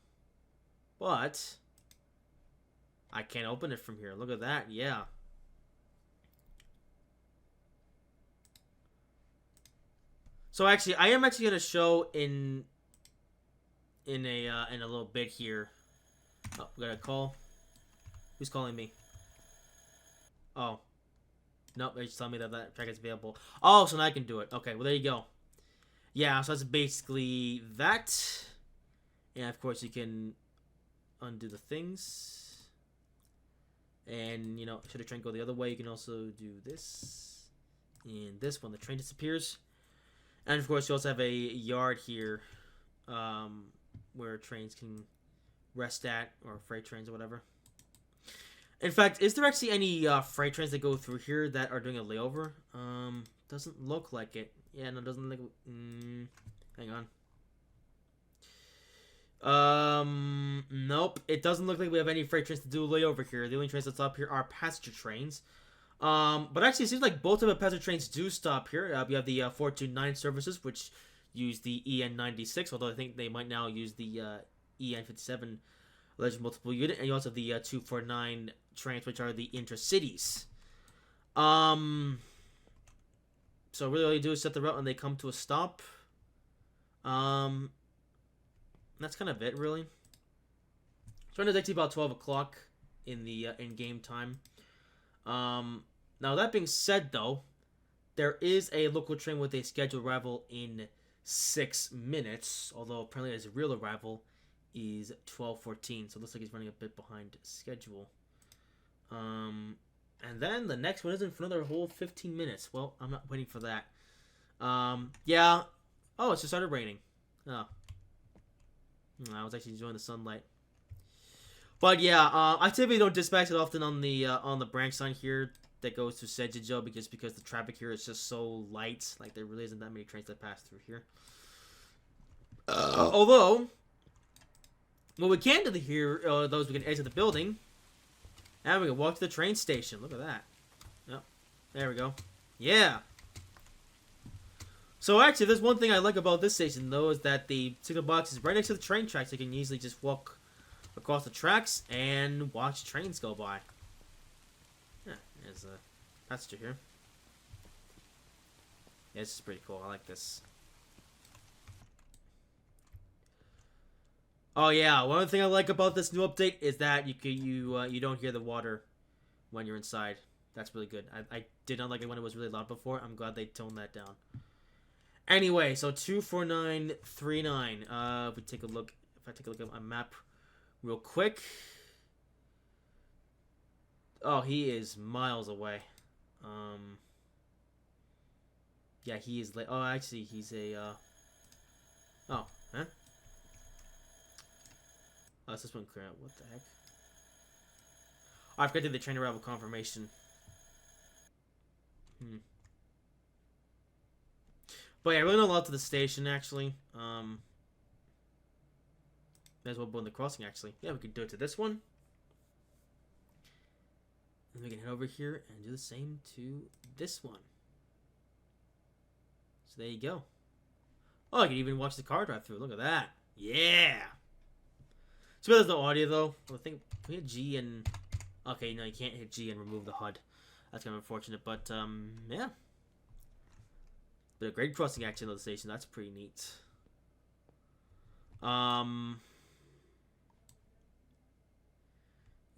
But... I can't open it from here. Look at that. Yeah. So actually, I am actually gonna show in a little bit here. Oh, we got a call. Who's calling me? Oh. Nope, they just tell me that track is available. Oh, so now I can do it. Okay, well there you go. Yeah, so that's basically that. And of course you can undo the things. And, you know, should the train go the other way, you can also do this. And this when the train disappears. And of course you also have a yard here where trains can rest at, or freight trains or whatever. In fact, is there actually any freight trains that go through here that are doing a layover? Doesn't look like it. Yeah, no, doesn't look. Hang on. Nope. It doesn't look like we have any freight trains to do a layover here. The only trains that stop here are passenger trains. But actually, it seems like both of the passenger trains do stop here. We have the 429 services, which use the EN96, although I think they might now use the EN57 alleged multiple unit, and you also have the 249 trains, which are the intercities. So really all you do is set the route and they come to a stop. Um, that's kind of it, really. Train is actually about 12 o'clock in the in-game time. Now that being said, though, there is a local train with a scheduled arrival in 6 minutes, although apparently his real arrival is 12:14, so it looks like he's running a bit behind schedule. And then the next one isn't for another whole 15 minutes. Well, I'm not waiting for that. Yeah. Oh, it just started raining. Oh. I was actually enjoying the sunlight. But yeah, I typically don't dispatch it often on the branch line here that goes to Sejijo because the traffic here is just so light. Like, there really isn't that many trains that pass through here. Although, what we can do here, those we can exit the building, and we can walk to the train station. Look at that. Yep. There we go. Yeah. So actually, there's one thing I like about this station, though, is that the signal box is right next to the train tracks. So you can easily just walk across the tracks and watch trains go by. Yeah, there's a passenger here. Yeah, this is pretty cool. I like this. Oh yeah, one thing I like about this new update is that you don't hear the water when you're inside. That's really good. I did not like it when it was really loud before. I'm glad they toned that down. Anyway, so 24939. If we take a look, if I take a look at my map real quick. Oh, he is miles away. Yeah, he is late. Oh, actually, he's a. Oh, huh? Oh, it's this one clear out. What the heck? Oh, I forgot to do the train arrival confirmation. But yeah, I really not a lot to the station, actually. May as well build the crossing, actually. Yeah, we could do it to this one. And we can head over here and do the same to this one. So there you go. Oh, I can even watch the car drive through. Look at that. Yeah! So there's no audio, though. I think, can we hit G and... Okay, no, you can't hit G and remove the HUD. That's kind of unfortunate, but, yeah. But a great crossing action on the station. That's pretty neat.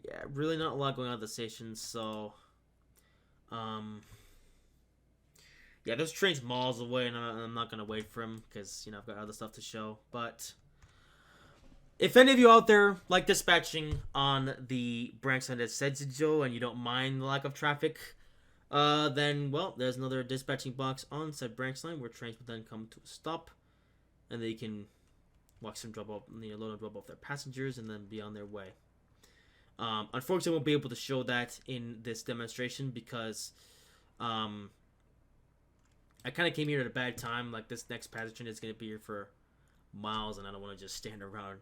Yeah, really not a lot going on at the station, so... Yeah, this train's miles away, and I'm not going to wait for him, because, you know, I've got other stuff to show. But if any of you out there like dispatching on the branch line that Sejijo, and you don't mind the lack of traffic, then, well, there's another dispatching box on said branch line where trains will then come to a stop, and they can watch them drop off, load and drop off their passengers, and then be on their way. Unfortunately, I won't be able to show that in this demonstration because I kind of came here at a bad time. Like, this next passenger train is going to be here for miles, and I don't want to just stand around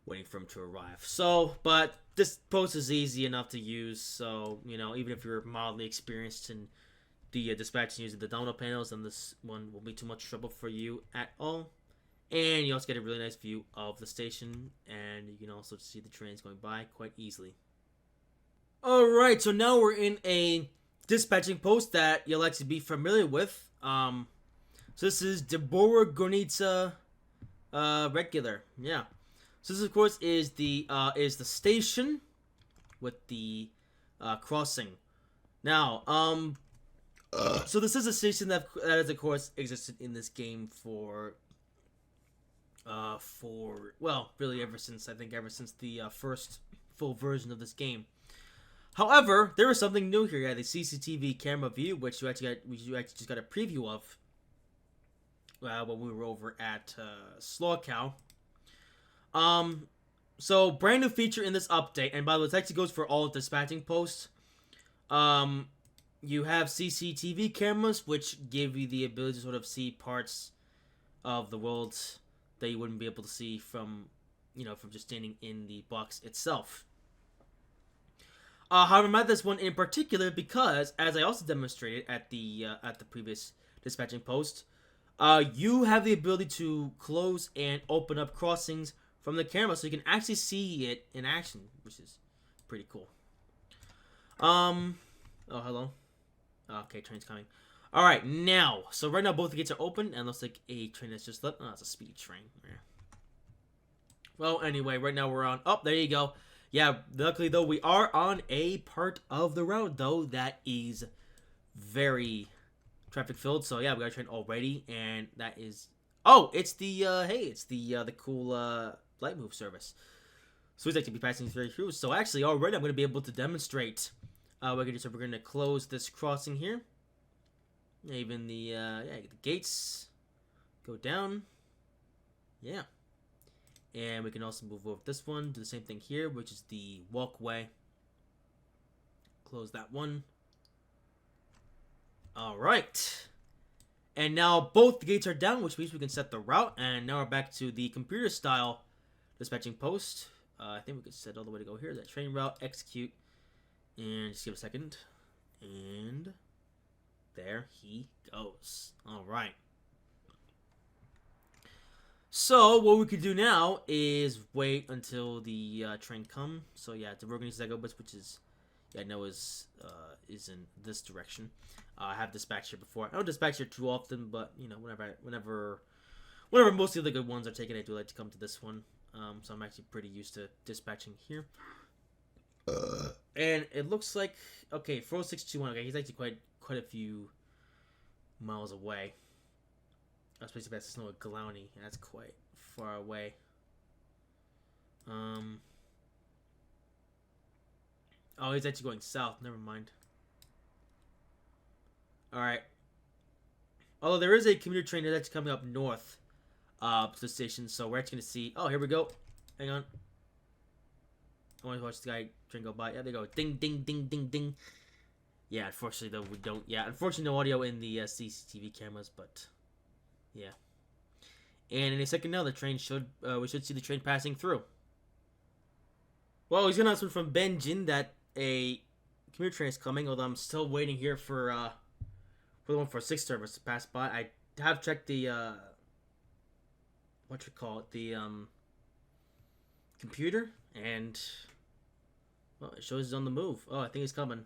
waiting for him to arrive. So, but this post is easy enough to use, so, you know, even if you're mildly experienced in the dispatching using the download panels, then this one won't be too much trouble for you at all. And you also get a really nice view of the station, and you can also see the trains going by quite easily. Alright, so now we're in a dispatching post that you'll actually be familiar with. So this is Dąbrowa Górnicza regular. Yeah. So this, of course, is the station with the crossing. Now, so this is a station that has, of course, existed in this game for well, really ever since the first full version of this game. However, there is something new here. Yeah, the CCTV camera view, which you actually just got a preview of when we were over at Sławków. So brand new feature in this update, and by the way, this actually goes for all dispatching posts. You have CCTV cameras, which give you the ability to sort of see parts of the world that you wouldn't be able to see from just standing in the box itself. However, I'm at this one in particular because, as I also demonstrated at the previous dispatching post, you have the ability to close and open up crossings from the camera, so you can actually see it in action, which is pretty cool. Oh, hello. Okay, train's coming. Alright, now. So right now both the gates are open, and looks like a train that's just left. Oh, it's a speed train. Yeah. Well, anyway, right now we're on... Oh, there you go. Yeah, luckily, though, we are on a part of the road, though, that is very traffic-filled. So, yeah, we got a train already, and that is... Oh, it's the, hey, it's the cool, light move service. So he's actually be passing through. So, actually, already I'm going to be able to demonstrate. We're going to close this crossing here. Even the, the gates go down. Yeah. And we can also move over this one. Do the same thing here, which is the walkway. Close that one. Alright. And now both the gates are down, which means we can set the route. And now we're back to the computer style dispatching post. I think we could set all the way to go here. That train route, execute. And just give it a second. And there he goes. Alright. So, what we could do now is wait until the train comes. So, yeah, Dąbrowa Górnicza Ząbkowice, which is, yeah, I know is in this direction. I have dispatched here before. I don't dispatch here too often, but, you know, whenever most of the good ones are taken, I do like to come to this one. So, I'm actually pretty used to dispatching here. And it looks like, okay, 4621, okay, he's actually quite a few miles away. Especially if that's snow at Galani. That's quite far away. Oh, he's actually going south. Never mind. Alright. Although there is a commuter train that's coming up north to the station. So we're actually going to see... Oh, here we go. Hang on. I want to watch the guy train go by. Yeah, there you go. Ding, ding, ding, ding, ding. Yeah, unfortunately, though, we don't... Yeah, unfortunately, no audio in the CCTV cameras, but... Yeah. And in a second now, the train should... we should see the train passing through. Well, he's going to announce from Benjin that a commuter train is coming, although I'm still waiting here for the 146 service to pass by. I have checked the... the computer, and... Well, it shows he's on the move. Oh, I think he's coming.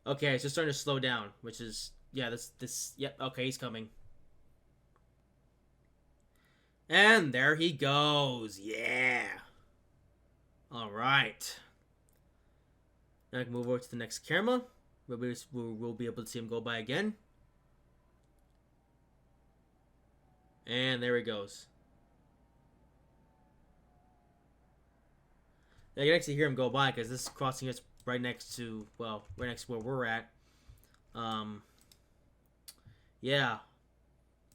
Okay, it's just starting to slow down, which is... Yeah, yep, okay, he's coming. And there he goes. Yeah. Alright. Now I can move over to the next camera. We'll be able to see him go by again. And there he goes. Now you can actually hear him go by because this crossing is right next to, well, right next to where we're at. Yeah.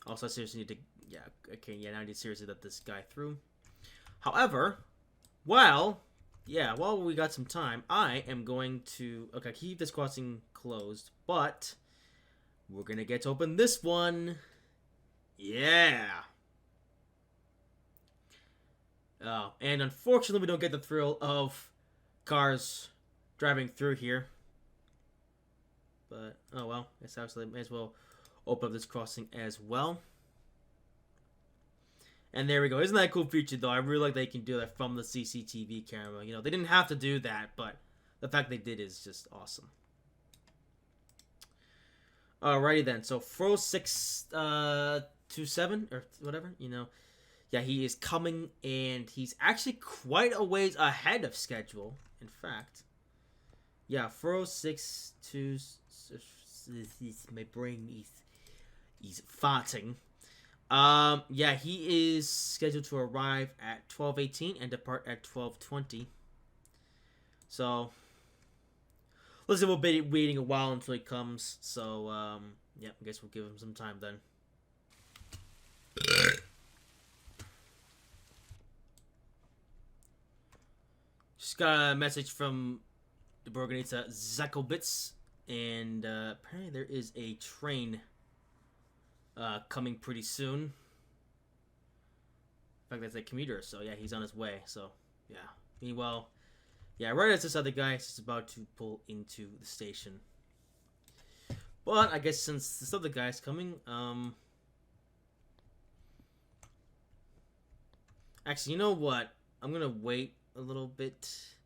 Also, I seriously need to... Yeah, okay, yeah, now I need to seriously let this guy through. However, while we got some time, I am going to... Okay, keep this crossing closed, but we're going to get to open this one. Yeah. Oh, and unfortunately, we don't get the thrill of cars driving through here. But, oh well, it's actually may as well open up this crossing as well. And there we go. Isn't that a cool feature, though? I really like that you can do that from the CCTV camera. You know, they didn't have to do that, but the fact they did is just awesome. Alrighty then. So, 4627 or whatever, you know. Yeah, he is coming, and he's actually quite a ways ahead of schedule, in fact. Yeah, 4062... My brain is farting. Yeah, he is scheduled to arrive at 12:18 and depart at 12:20. So, listen, we'll be waiting a while until he comes. So, yeah, I guess we'll give him some time then. Just got a message from the Dąbrowa Górnicza Ząbkowice, and apparently there is a train coming pretty soon. In fact, that's a commuter, so yeah, he's on his way. So yeah. Meanwhile, yeah, right as this other guy is about to pull into the station. But I guess since this other guy's coming, actually, you know what? I'm gonna wait a little bit.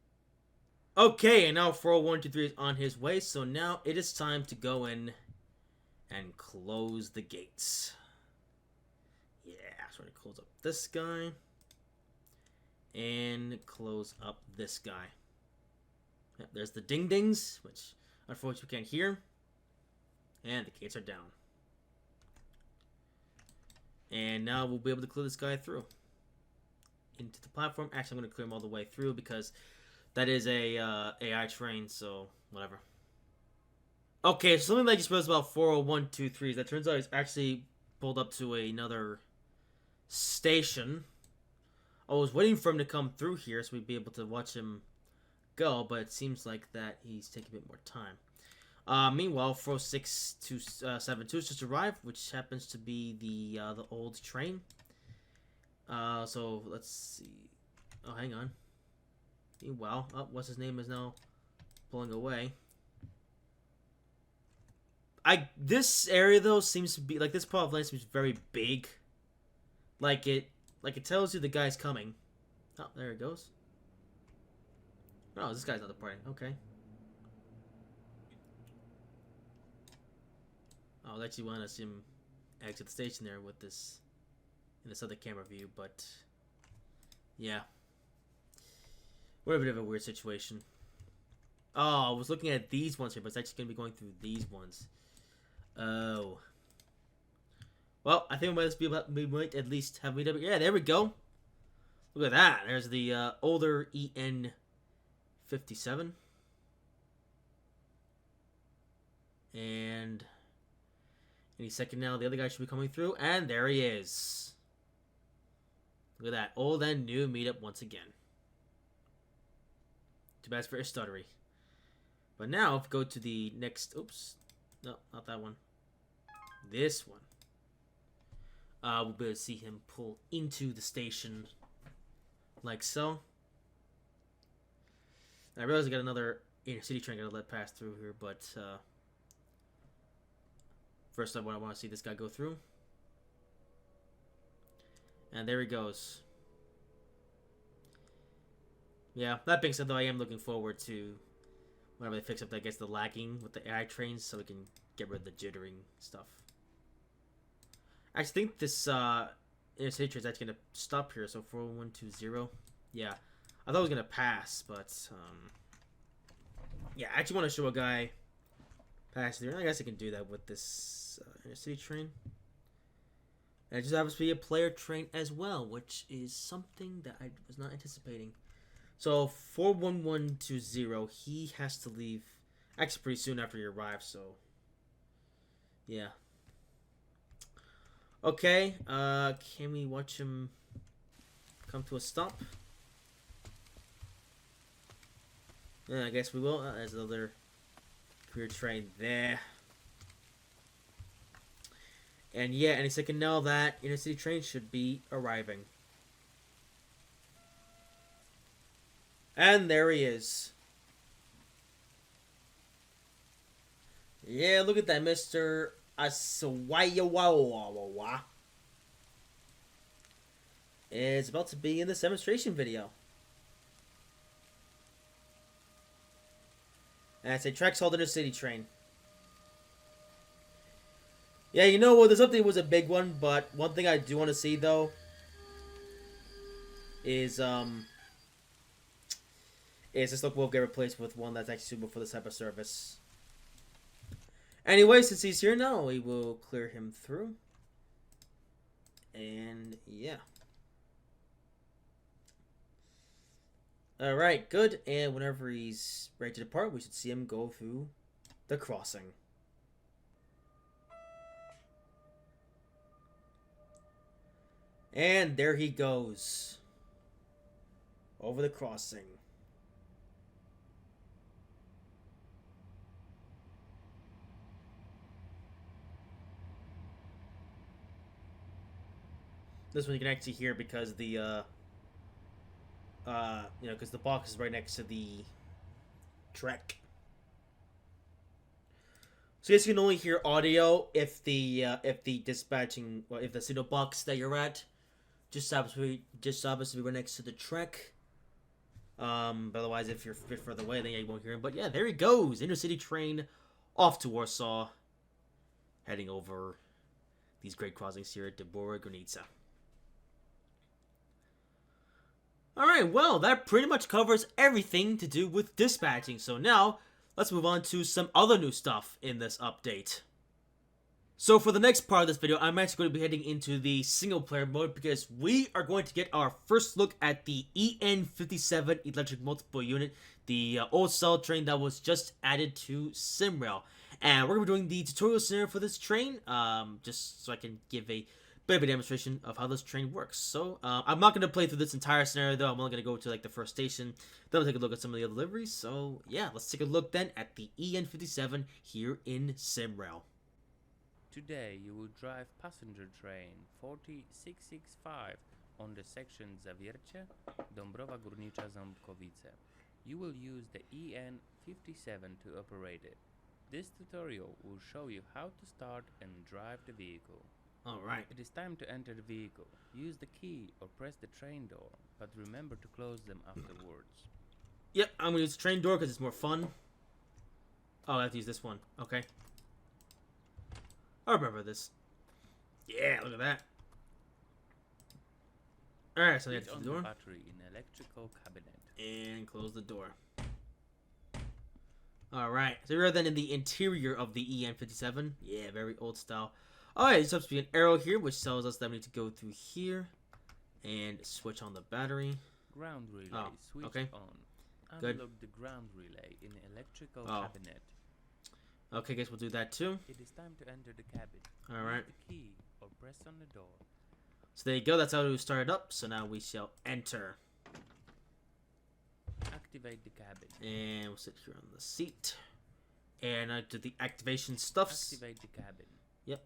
Okay, and now 40123 is on his way, so now it is time to go and and close the gates. Yeah, so we're gonna close up this guy and close up this guy. Yep, there's the ding dings, which unfortunately we can't hear, and the gates are down. And now we'll be able to clear this guy through into the platform. Actually, I'm going to clear him all the way through because that is a AI train, so whatever. Okay, so something that just was about 40123. That turns out it's actually pulled up to another station. I was waiting for him to come through here so we'd be able to watch him go, but it seems like that he's taking a bit more time. Meanwhile, 46272 just arrived, which happens to be the old train. So let's see. Oh, hang on. Meanwhile, what's his name is now pulling away. This area though seems to be like this part of land seems very big. Like it tells you the guy's coming. Oh, there it goes. Oh, this guy's not the party. Okay. I'll actually want to see him exit the station there with this in this other camera view, but yeah, we're a bit of a weird situation. Oh, I was looking at these ones here, but it's actually going to be going through these ones. Oh, well, I think we might at least have meet up. Yeah, there we go. Look at that. There's the older EN57, and any second now, the other guy should be coming through, and there he is. Look at that. Old and new meetup once again. Too bad it's very stuttery. But now, if we go to the next... Oops. No, not that one. This one. We'll be able to see him pull into the station like so. And I realize I got another inner city train I gotta let pass through here, but... First, I want to see this guy go through. And there he goes. Yeah, that being said, though, I am looking forward to whenever they fix up, I guess, the lagging with the AI trains so we can get rid of the jittering stuff. I actually think this inner city train is actually going to stop here, so 4120. Yeah, I thought it was going to pass, but yeah, I actually want to show a guy pass through. I guess I can do that with this inner city train. And it just happens to be a player train as well, which is something that I was not anticipating. So 41120, he has to leave actually pretty soon after he arrives, so yeah. Okay, can we watch him come to a stop? Yeah, I guess we will. There's another career train there. And yeah, any second now that inner city train should be arriving. And there he is. Yeah, look at that, Mr. Aswayawawawa. It's about to be in this demonstration video. And it's a Trex Hold Inner City train. Yeah, you know what? This update was a big one, but one thing I do want to see though is this look will get replaced with one that's actually suitable for this type of service. Anyway, since he's here now, we will clear him through. And yeah. Alright, good. And whenever he's ready to depart, we should see him go through the crossing. And there he goes. Over the crossing. This one you can actually hear because the, because the box is right next to the track. So yes, you can only hear audio if the dispatching, well, if the signal box that you're at just happens to be right next to the track. But otherwise, if you're a bit further away, then you won't hear him. But yeah, there he goes, intercity train off to Warsaw. heading over these great crossings here at Dąbrowa Górnicza. Alright, well, that pretty much covers everything to do with dispatching. So now, let's move on to some other new stuff in this update. So for the next part of this video, I'm actually going to be heading into the single player mode because we are going to get our first look at the EN57 electric multiple unit, the old cell train that was just added to Simrail. And we're going to be doing the tutorial scenario for this train, just so I can give a bit of a demonstration of how this train works. So I'm not going to play through this entire scenario though. I'm only going to go to like the first station, then we'll take a look at some of the other liveries. So yeah, let's take a look then at the EN57 here in Simrail. Today you will drive passenger train 4665 on the section Zawiercie, Dąbrowa Górnicza Ząbkowice. You will use the EN57 to operate it. This tutorial will show you how to start and drive the vehicle. Alright. It is time to enter the vehicle. Use the key or press the train door, but remember to close them afterwards. Yep, I'm going to use the train door because it's more fun. Oh, I have to use this one. Okay. I remember this. Yeah, look at that. Alright, so that's the door. Battery in electrical cabinet. And close the door. Alright, so we're then in the interior of the EN57. Yeah, very old style. Alright, there's supposed to be an arrow here, which tells us that we need to go through here and switch on the battery. Ground relay switch on. Good. Unlock the ground relay in electrical cabinet. Okay, guess we'll do that too. It is time to enter the cabin. Alright. Use the key or press on the door. So there you go, that's how we start it up. So now we shall enter. Activate the cabin. And we'll sit here on the seat. And I do the activation stuffs. Activate the cabin. Yep.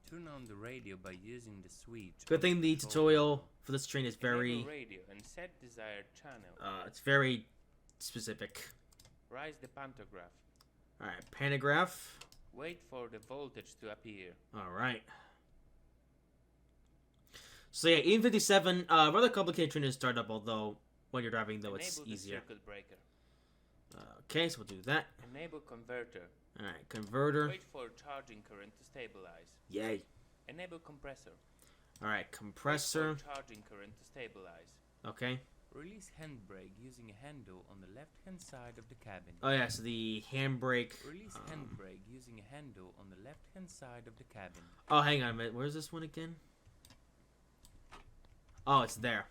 Turn on the radio by using the switch. Good thing the tutorial for this train is very... radio and set desired channel. It's very specific. Rise the pantograph. Alright, pantograph. Wait for the voltage to appear. Alright. So yeah, EN57, rather complicated train to start up, although when you're driving though it's easier. Circuit breaker. Okay, so we'll do that. Enable converter. Alright, converter. Wait for charging current to stabilize. Yay. Enable compressor. Alright, compressor. Wait for charging current to stabilize. Okay. Release handbrake using a handle on the left hand side of the cabin. Oh yeah, so the handbrake. Release handbrake using a handle on the left hand side of the cabin. Oh, hang on a minute. Where's this one again? Oh, it's there.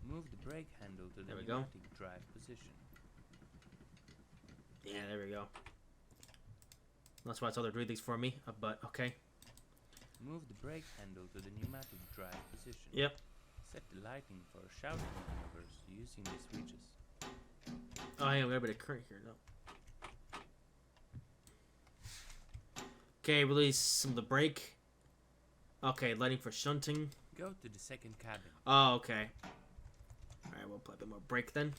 Move the brake handle to the There we pneumatic drive position. Yeah, there we go. That's why it's all they're doing things for me, but okay. Move the brake handle to the pneumatic drive position. Yep. Set the lighting for shouting maneuvers using the switches. Oh, hang on, we got a bit of current here, no. Okay, release some of the brake. Okay, lighting for shunting. Go to the second cabin. Oh, okay. Alright, we'll apply a bit more brake then.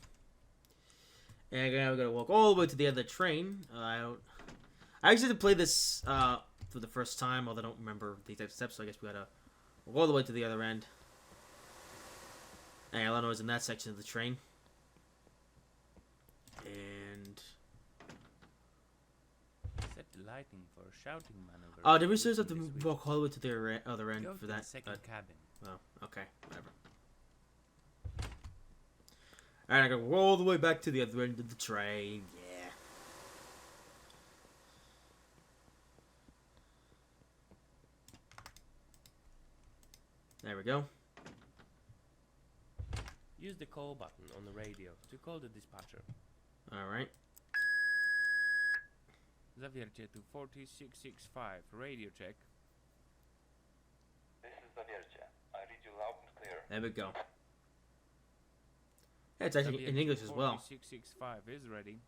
And again, we're gonna walk all the way to the other train. I actually had to play this for the first time, although I don't remember the exact steps, so I guess we gotta walk all the way to the other end. And Alano is in that section of the train. And set the lighting for shouting maneuvers. oh, did we just have to walk all the way to the other end for that? The second cabin. Oh, okay, whatever. Alright, I gotta roll all the way back to the other end of the train. Yeah. There we go. Use the call button on the radio to call the dispatcher. Alright. Zawiercie to 4665. Radio check. This is Zawiercie. I read you loud and clear. There we go. Yeah, it's actually in English as well. 4665 is ready.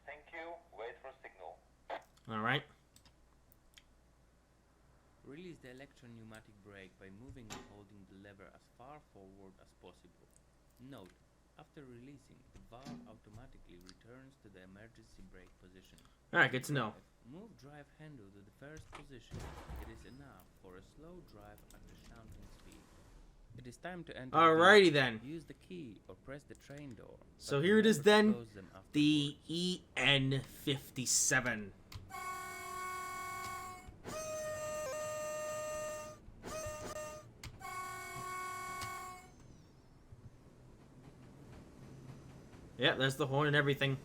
Thank you. Wait for signal. Alright. Release the electro-pneumatic brake by moving and holding the lever as far forward as possible. Note, after releasing, the valve automatically returns to the emergency brake position. Alright, good to know. Move drive handle to the first position. It is enough for a slow drive at the shunting speed. It is time to enter. Alrighty then. Use the key or press the train door. So here it is then, the EN57. Yeah, there's the horn and everything.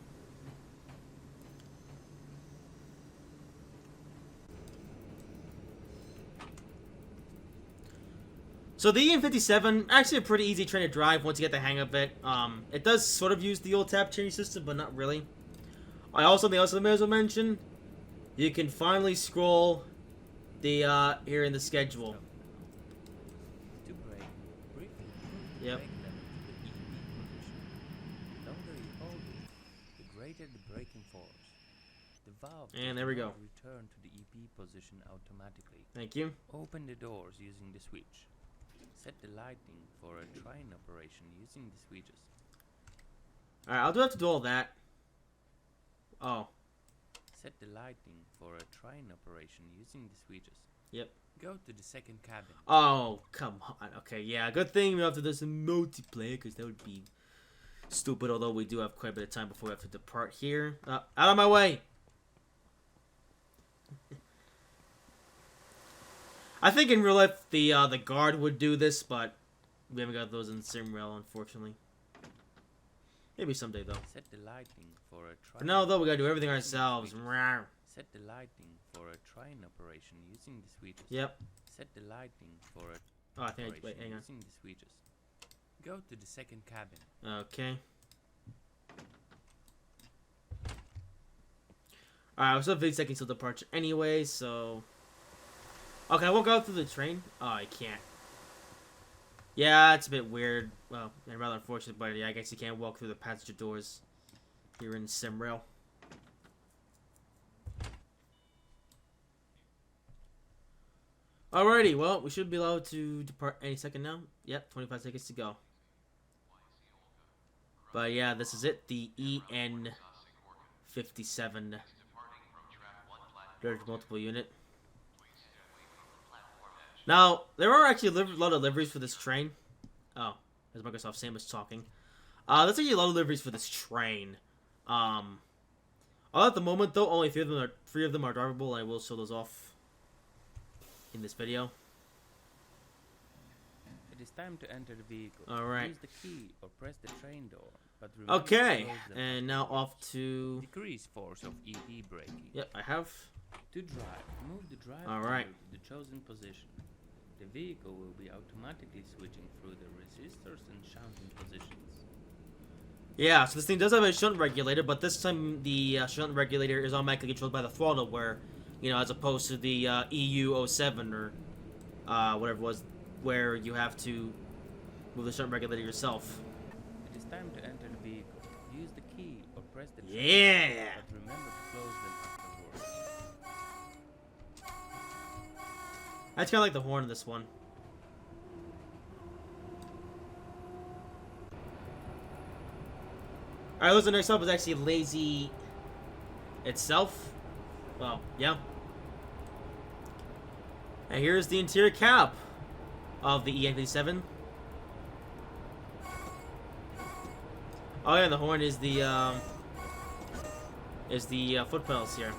So the EN57, actually a pretty easy train to drive once you get the hang of it. It does sort of use the old tap change system, but not really. I also may as well mention, you can finally scroll the here in the schedule. To brake, briefly Yep. brake them to the EP position. The longer you hold it, the greater the braking force. The valve And does there we not go. return to the EP position automatically. Thank you. Open the doors using the switch. Set the lighting for a train operation using the switches. Alright, I'll do have to do all that. Oh, Set the lighting for a train operation using the switches. yep. Go to the second cabin. Oh, come on. Okay, yeah, good thing we have to do some multiplayer, because that would be stupid, although we do have quite a bit of time before we have to depart here. Out of my way! I think in real life the guard would do this, but we haven't got those in Simrail, unfortunately. Maybe someday, though. Set the lighting for a train. For now, though, we gotta do everything using the ourselves. switches. Rawr. Set the lighting for a train operation using the switches. Yep. Set the lighting for a Oh, I think operation wait, hang on. using the switches. Go to the second cabin. Okay. Alright, we're still 50 seconds till departure anyway, so... Oh, can I walk out through the train? Oh, I can't. Yeah, it's a bit weird. Well, and rather unfortunate, but yeah, I guess you can't walk through the passenger doors here in Simrail. Alrighty, well, we should be allowed to depart any second now. Yep, 25 seconds to go. But yeah, this is it, the EN57. There's multiple unit. Now, there are actually a lot of liveries for this train. Oh, there's Microsoft Samus talking. There's actually a lot of liveries for this train. Although at the moment, though, only three of them are drivable, and I will show those off in this video. It is time to enter the vehicle. Alright. Use the key or press the train door. But remember to Okay, close them. and now off to... Decrease force of EP braking. Yep, I have. To drive, move the drive Alright. to the chosen position. The vehicle will be automatically switching through the resistors and shunting positions. Yeah, so this thing does have a shunt regulator, but this time the shunt regulator is automatically controlled by the throttle, where, you know, as opposed to the EU07 or whatever it was, where you have to move the shunt regulator yourself. It is time to enter the vehicle. Use the key or press the trigger, Yeah! but remember to close them afterwards. That's kind of like the horn in this one. Alright, listen, next up is actually Lazy itself. Well, yeah. And here's the interior cab of the EN57. Oh yeah, the horn is the foot pedals here.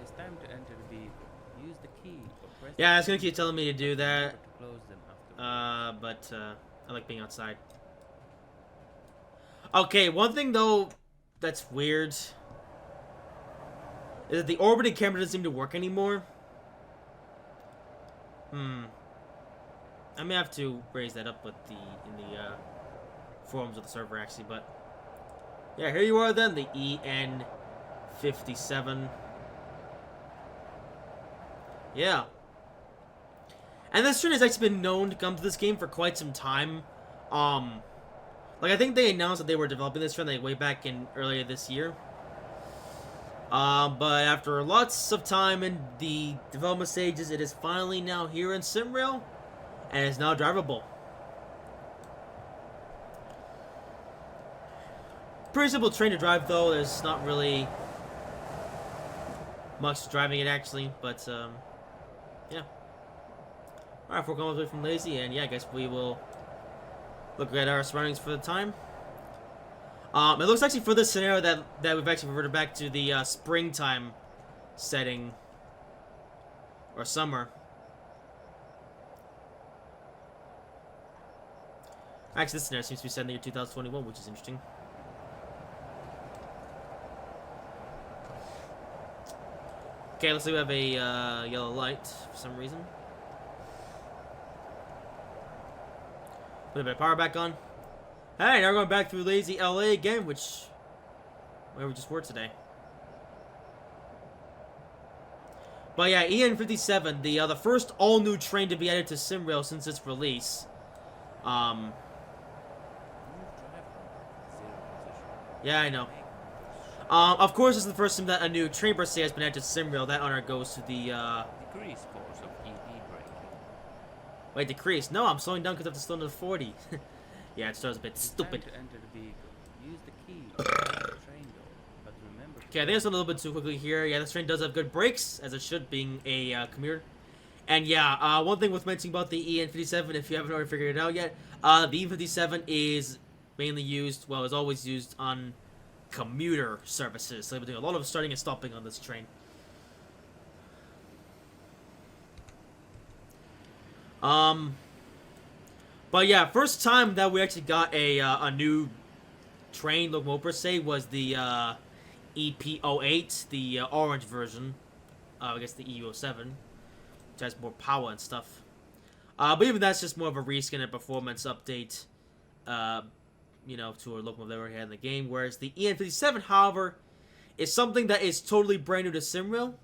It is time to enter the vehicle. Use the key or press Yeah, the it's gonna keep telling me to do that. remember to close them afterwards. But I like being outside. Okay, one thing though that's weird is that the orbiting camera doesn't seem to work anymore. I may have to raise that up with in the forums of the server actually, but yeah, here you are then, the EN57. Yeah. And this train has actually been known to come to this game for quite some time. Like I think they announced that they were developing this train like way back in earlier this year. But after lots of time in the development stages, it is finally now here in Simrail, and it's now drivable. Pretty simple train to drive though. There's not really much driving it actually, but yeah. Alright, we're going away from Lazy, and yeah, I guess we will look at our surroundings for the time. It looks actually for this scenario that we've actually reverted back to the springtime setting. Or summer. Actually, this scenario seems to be set in the year 2021, which is interesting. Okay, looks like we have a yellow light for some reason. Put a bit of power back on. Hey, now we're going back through lazy LA again, which where we just were today. But yeah, EN57, the first all-new train to be added to Simrail since its release. Yeah, I know. Of course, it's the first time that a new train per se has been added to Simrail. That honor goes to the Decrease force of EV braking. Wait, decrease? No, I'm slowing down because I have to slow down to 40. Yeah, it starts a bit It is stupid. time to enter the vehicle. Use the key to open the train door, but remember to Okay, I think it's a little bit too quickly here. Yeah, this train does have good brakes, as it should, being a commuter. And yeah, one thing worth mentioning about the EN57, if you haven't already figured it out yet, the EN57 is mainly used, well, is always used on commuter services. So they've been doing a lot of starting and stopping on this train. But yeah, first time that we actually got a new train locomotive per se was the EP08, the orange version. I guess the EU07, which has more power and stuff. But even that's just more of a reskin and performance update, you know, to a locomotive that we already had in the game. Whereas the EN57, however, is something that is totally brand new to Simrail.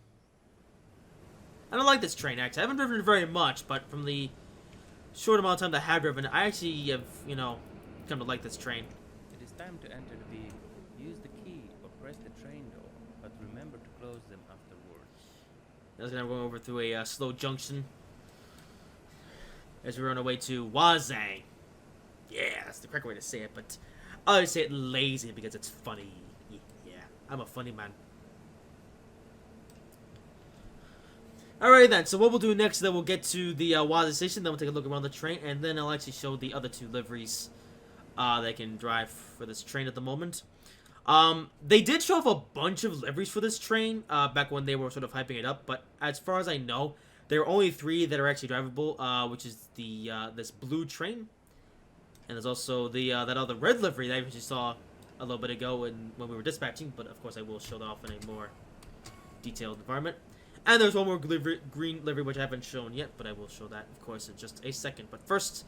And I like this train, actually. I haven't driven it very much, but from the short amount of time that I have driven it, I actually have, you know, come to like this train. It is time to enter the vehicle. Use the key or press the train door, but remember to close them afterwards. That's gonna go over through a slow junction as we're on our way to Łazy. Yeah, that's the correct way to say it, but I always say it lazy because it's funny. Yeah, I'm a funny man. Alright then, so what we'll do next is that we'll get to the Łazy station, then we'll take a look around the train, and then I'll actually show the other two liveries they can drive for this train at the moment. They did show off a bunch of liveries for this train back when they were sort of hyping it up, but as far as I know, there are only 3 that are actually drivable, which is the this blue train, and there's also the that other red livery that I actually saw a little bit ago when we were dispatching, but of course I will show that off in a more detailed environment. And there's one more green livery which I haven't shown yet, but I will show that, of course, in just a second. But first,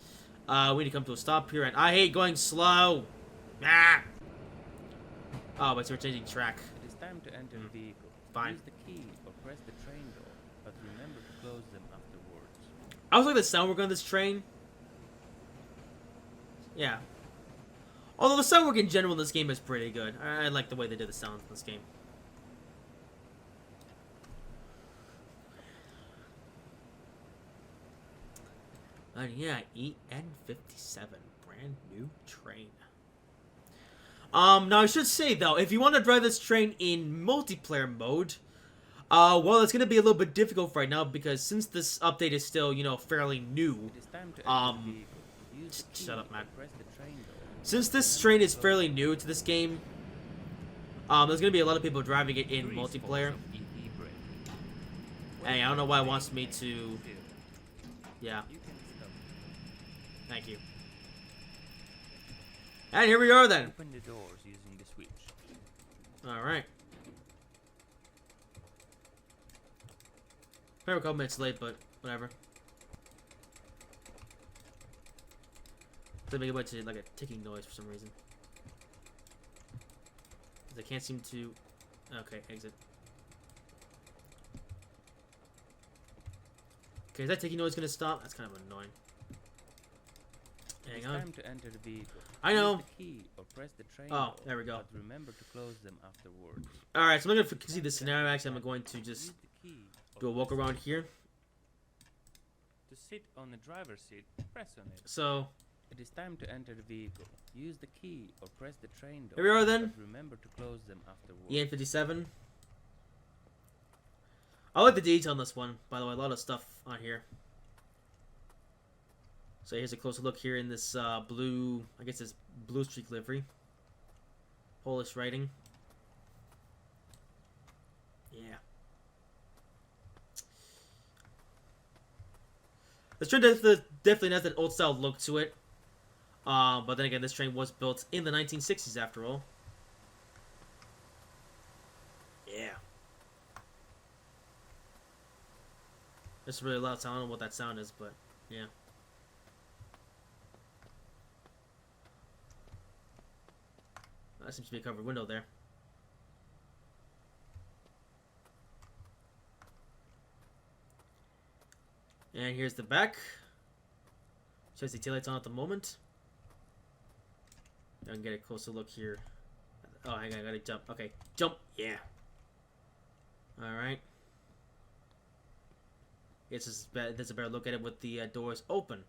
we need to come to a stop here, and I hate going slow! Ah! Oh, but we're changing track. It is time to enter the vehicle. Fine. Use the key or press the train door, but remember to close them afterwards. I also like the sound work on this train. Yeah. Although the sound work in general in this game is pretty good. I like the way they did the sounds in this game. And yeah, EN57, brand new train. Now I should say though, if you want to drive this train in multiplayer mode, well, it's gonna be a little bit difficult right now because since this update is still, you know, fairly new. It is time to enter the vehicle. Use the key Shut up, man. or press the train door. Since this train is fairly new to this game, there's gonna be a lot of people driving it in Decrease multiplayer. force of EV braking. Hey, I don't know why it wants me to. Yeah, You can stop. thank you. And here we are then. Open the doors using the switch. Alright. We're a couple minutes late, but whatever. They make a bunch of like a ticking noise for some reason. 'Cause I can't seem to. Okay, exit. Okay, is that ticking noise gonna stop? That's kind of annoying. It Hang is on. time to enter the vehicle. I know. Use the key or press the train Oh, door, there we go. but remember to close them afterwards. Alright, so I'm not gonna concede this scenario. Actually, I'm going to Use just the key or do a walk press around here. To sit on the driver's seat, press on it. So, It is time to enter the vehicle. Use the key or press the train door. here we are then. But remember to close them afterwards. EN57. I like the detail on this one, by the way. A lot of stuff on here. So here's a closer look here in this blue, I guess it's blue streak livery. Polish writing. Yeah. This train definitely has that old style look to it. But then again, this train was built in the 1960s after all. Yeah. It's really loud sound. I don't know what that sound is, but yeah. That seems to be a covered window there. And here's the back. Shows the taillights on at the moment. I can get a closer look here. Oh, hang on, I gotta jump. Okay, jump. Yeah. Alright. There's a better look at it with the doors open.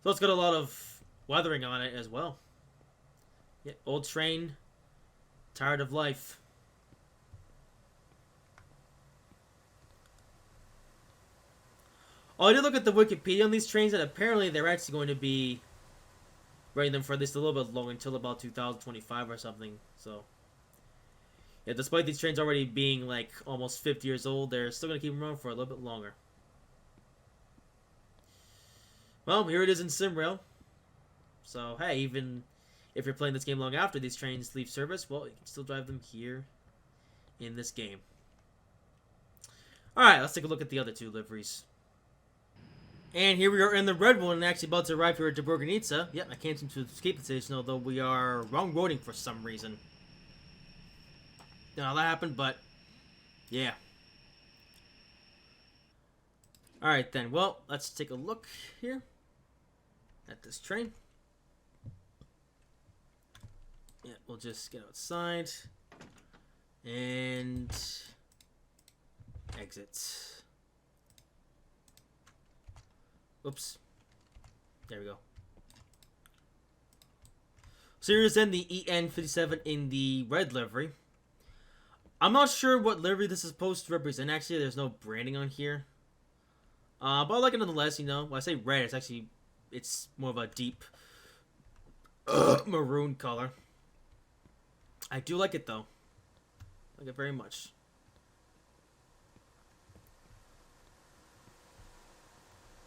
So it's got a lot of weathering on it as well. Yeah, old train, tired of life. Oh, I did look at the Wikipedia on these trains, and apparently they're actually going to be running them for at least a little bit longer, until about 2025 or something. So, yeah, despite these trains already being like almost 50 years old, they're still going to keep them around for a little bit longer. Well, here it is in Simrail. So, hey, even if you're playing this game long after these trains leave service, well, you can still drive them here in this game. Alright, let's take a look at the other two liveries. And here we are in the red one, and actually about to arrive here at Dąbrowa Górnicza. Yep, I can't seem to escape the station, although we are wrong roading for some reason. Don't know how that happened, but yeah. Alright then, well, let's take a look here at this train. Yeah, we'll just get outside and exit. Oops. There we go. So here's then the EN57 in the red livery. I'm not sure what livery this is supposed to represent, actually. There's no branding on here. But I like it nonetheless, you know. When I say red, it's more of a deep maroon color. I do like it, though. I like it very much.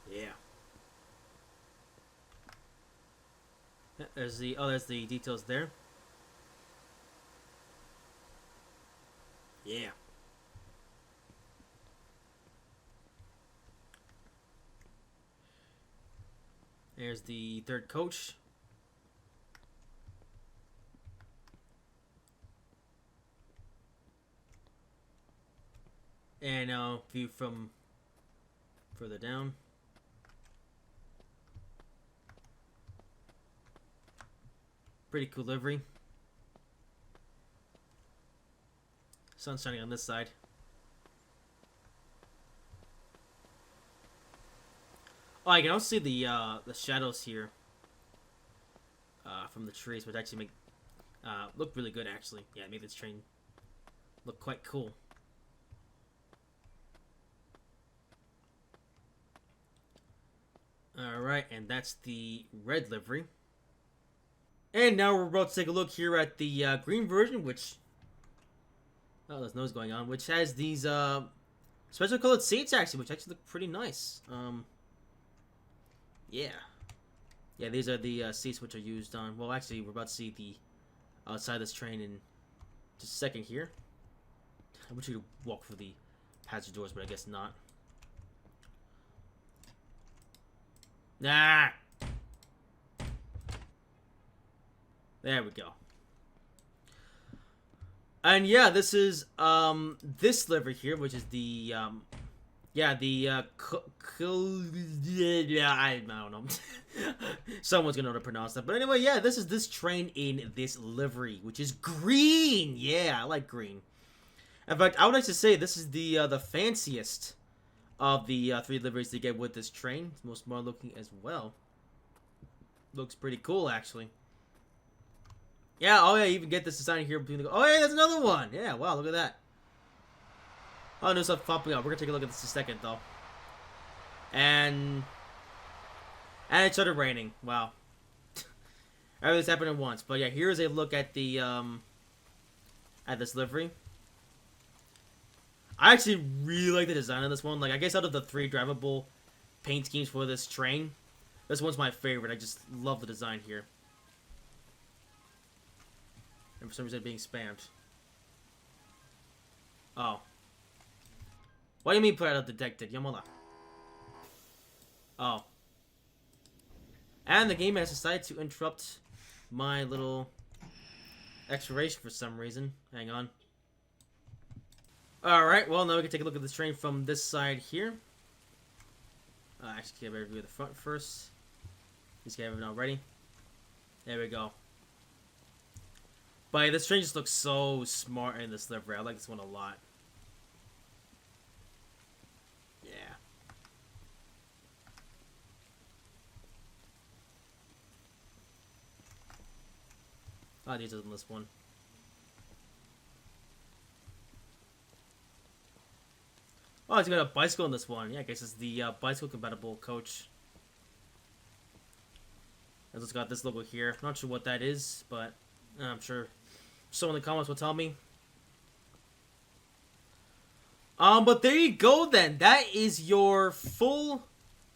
Yeah. There's the details there. Yeah. There's the third coach. And now view from further down. Pretty cool livery. Sun's shining on this side. Oh, I can also see the shadows here from the trees, which actually make look really good. Actually, yeah, made this train look quite cool. All right, and that's the red livery. And now we're about to take a look here at the green version, which... Oh, there's noise going on. Which has these special colored seats, actually, which actually look pretty nice. Yeah. Yeah, these are the seats which are used on... Well, actually, we're about to see the outside of this train in just a second here. I wish you could walk through the passenger doors, but I guess not. Nah! There we go. And yeah, this is this livery here, which is the I don't know. Someone's gonna know how to pronounce that. But anyway, yeah, this is this train in this livery, which is green. Yeah, I like green. In fact, I would like to say this is the fanciest of the three liveries to get with this train. It's most modern looking as well. Looks pretty cool, actually. Yeah, oh yeah, you even get this design here between the... Oh yeah, there's another one! Yeah, wow, look at that. Oh, no stuff popping up. We're gonna take a look at this in a second, though. And it started raining. Wow. Everything's happened at once. But yeah, here's a look at the, at this livery. I actually really like the design of this one. Like, I guess out of the three drivable paint schemes for this train. This one's my favorite. I just love the design here. And for some reason being spammed. Oh. What do you mean put out detected? Yamola. Oh. And the game has decided to interrupt my little exploration for some reason. Hang on. Alright, well, now we can take a look at this train from this side here. Actually, get a better view of the front first. These guys haven't already. There we go. But this train just looks so smart in this livery. I like this one a lot. Yeah. A lot of details on this one. Oh, it's got a bicycle in this one. Yeah, I guess it's the bicycle compatible coach. It's got this logo here. I'm not sure what that is, but I'm sure someone in the comments will tell me. But there you go then. That is your full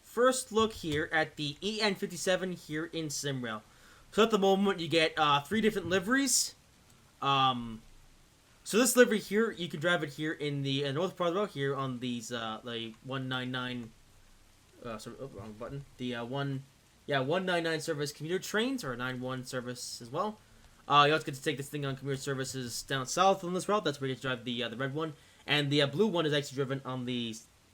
first look here at the EN57 here in Simrail. So at the moment you get 3 different liveries. So this livery here, you can drive it here in the north part of the road here on these like 199. Sorry, oh, wrong button. The 199 service commuter trains, or 91 service as well. You also get to take this thing on commuter services down south on this route. That's where you get to drive the red one, and the blue one is actually driven on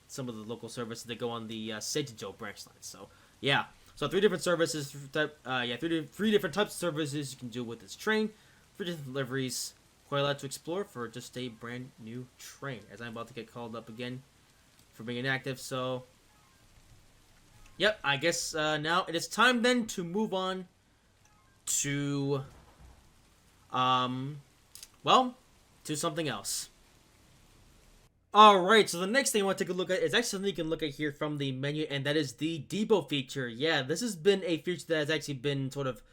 some of the local services that go on the Seijijo branch line. So yeah, so 3 different services. Three different types of services you can do with this train. 3 different liveries. Quite a lot to explore for just a brand new train, as I'm about to get called up again for being inactive. So yep, I guess now it is time then to move on to to something else. Alright, so the next thing I want to take a look at is actually something you can look at here from the menu, and that is the depot feature. Yeah, this has been a feature that has actually been sort of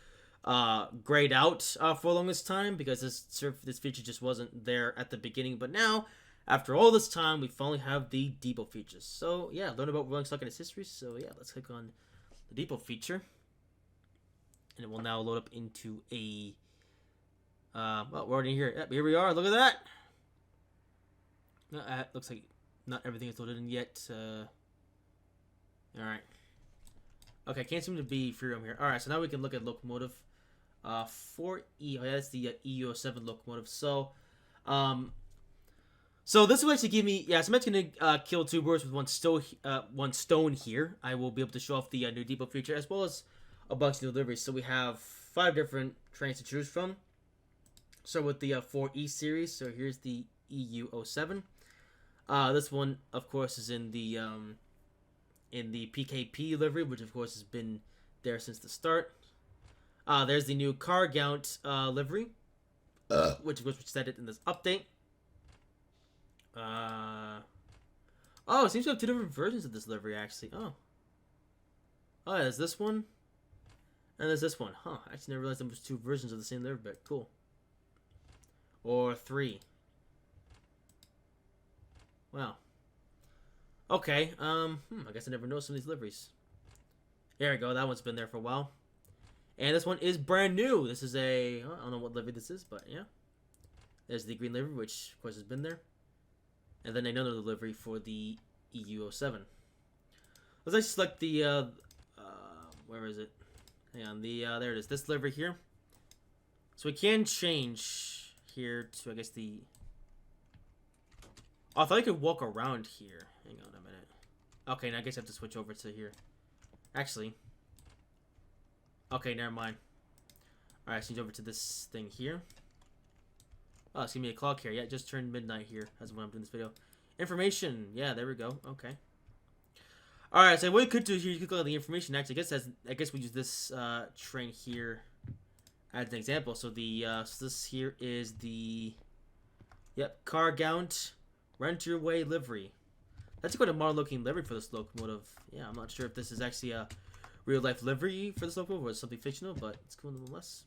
grayed out for the longest time, because this feature just wasn't there at the beginning. But now, after all this time, we finally have the depot features. So yeah, learn about Rolling Stock and its history. So yeah, let's click on the depot feature, and it will now load up into a well, we're already here. Yep, here we are. Look at that. Looks like not everything is loaded in yet. Alright. Okay, can't seem to be free roam here. Alright, so now we can look at locomotive 4E. Oh, yeah, that's the EU07 locomotive. So, so this will actually give me, yeah, so I'm actually going to kill 2 birds with one stone here. I will be able to show off the new depot feature, as well as a bunch of new deliveries. So we have 5 different trains to choose from. So with the 4E series, so here's the EU07. This one, of course, is in the PKP livery, which of course has been there since the start. There's the new car gaunt livery, which was added in this update. Oh, it seems to have 2 different versions of this livery, actually. Oh, there's this one, and there's this one. Huh, I actually never realized there was 2 versions of the same livery, but cool. Or 3. Wow. Okay, I guess I never noticed some of these liveries. There we go, that one's been there for a while. And this one is brand new. This is I don't know what livery this is, but yeah. There's the green livery, which of course has been there. And then another livery for the EU07. Let's actually select the, where is it? Hang on, there it is, this livery here. So we can change here to, I guess, oh, I thought I could walk around here. Hang on a minute. Okay, now I guess I have to switch over to here. Actually. Okay, never mind. Alright, switch over to this thing here. Oh, it's giving me a clock here. Yeah, it just turned midnight here. That's when I'm doing this video. Information. Yeah, there we go. Okay. Alright, so what you could do here, you could click on the information. Actually, I guess we use this train here as an example. So so this here is the car gaunt rent your way livery. That's quite a modern looking livery for this locomotive. Yeah, I'm not sure if this is actually a real life livery for this locomotive or it's something fictional, but it's cool nonetheless.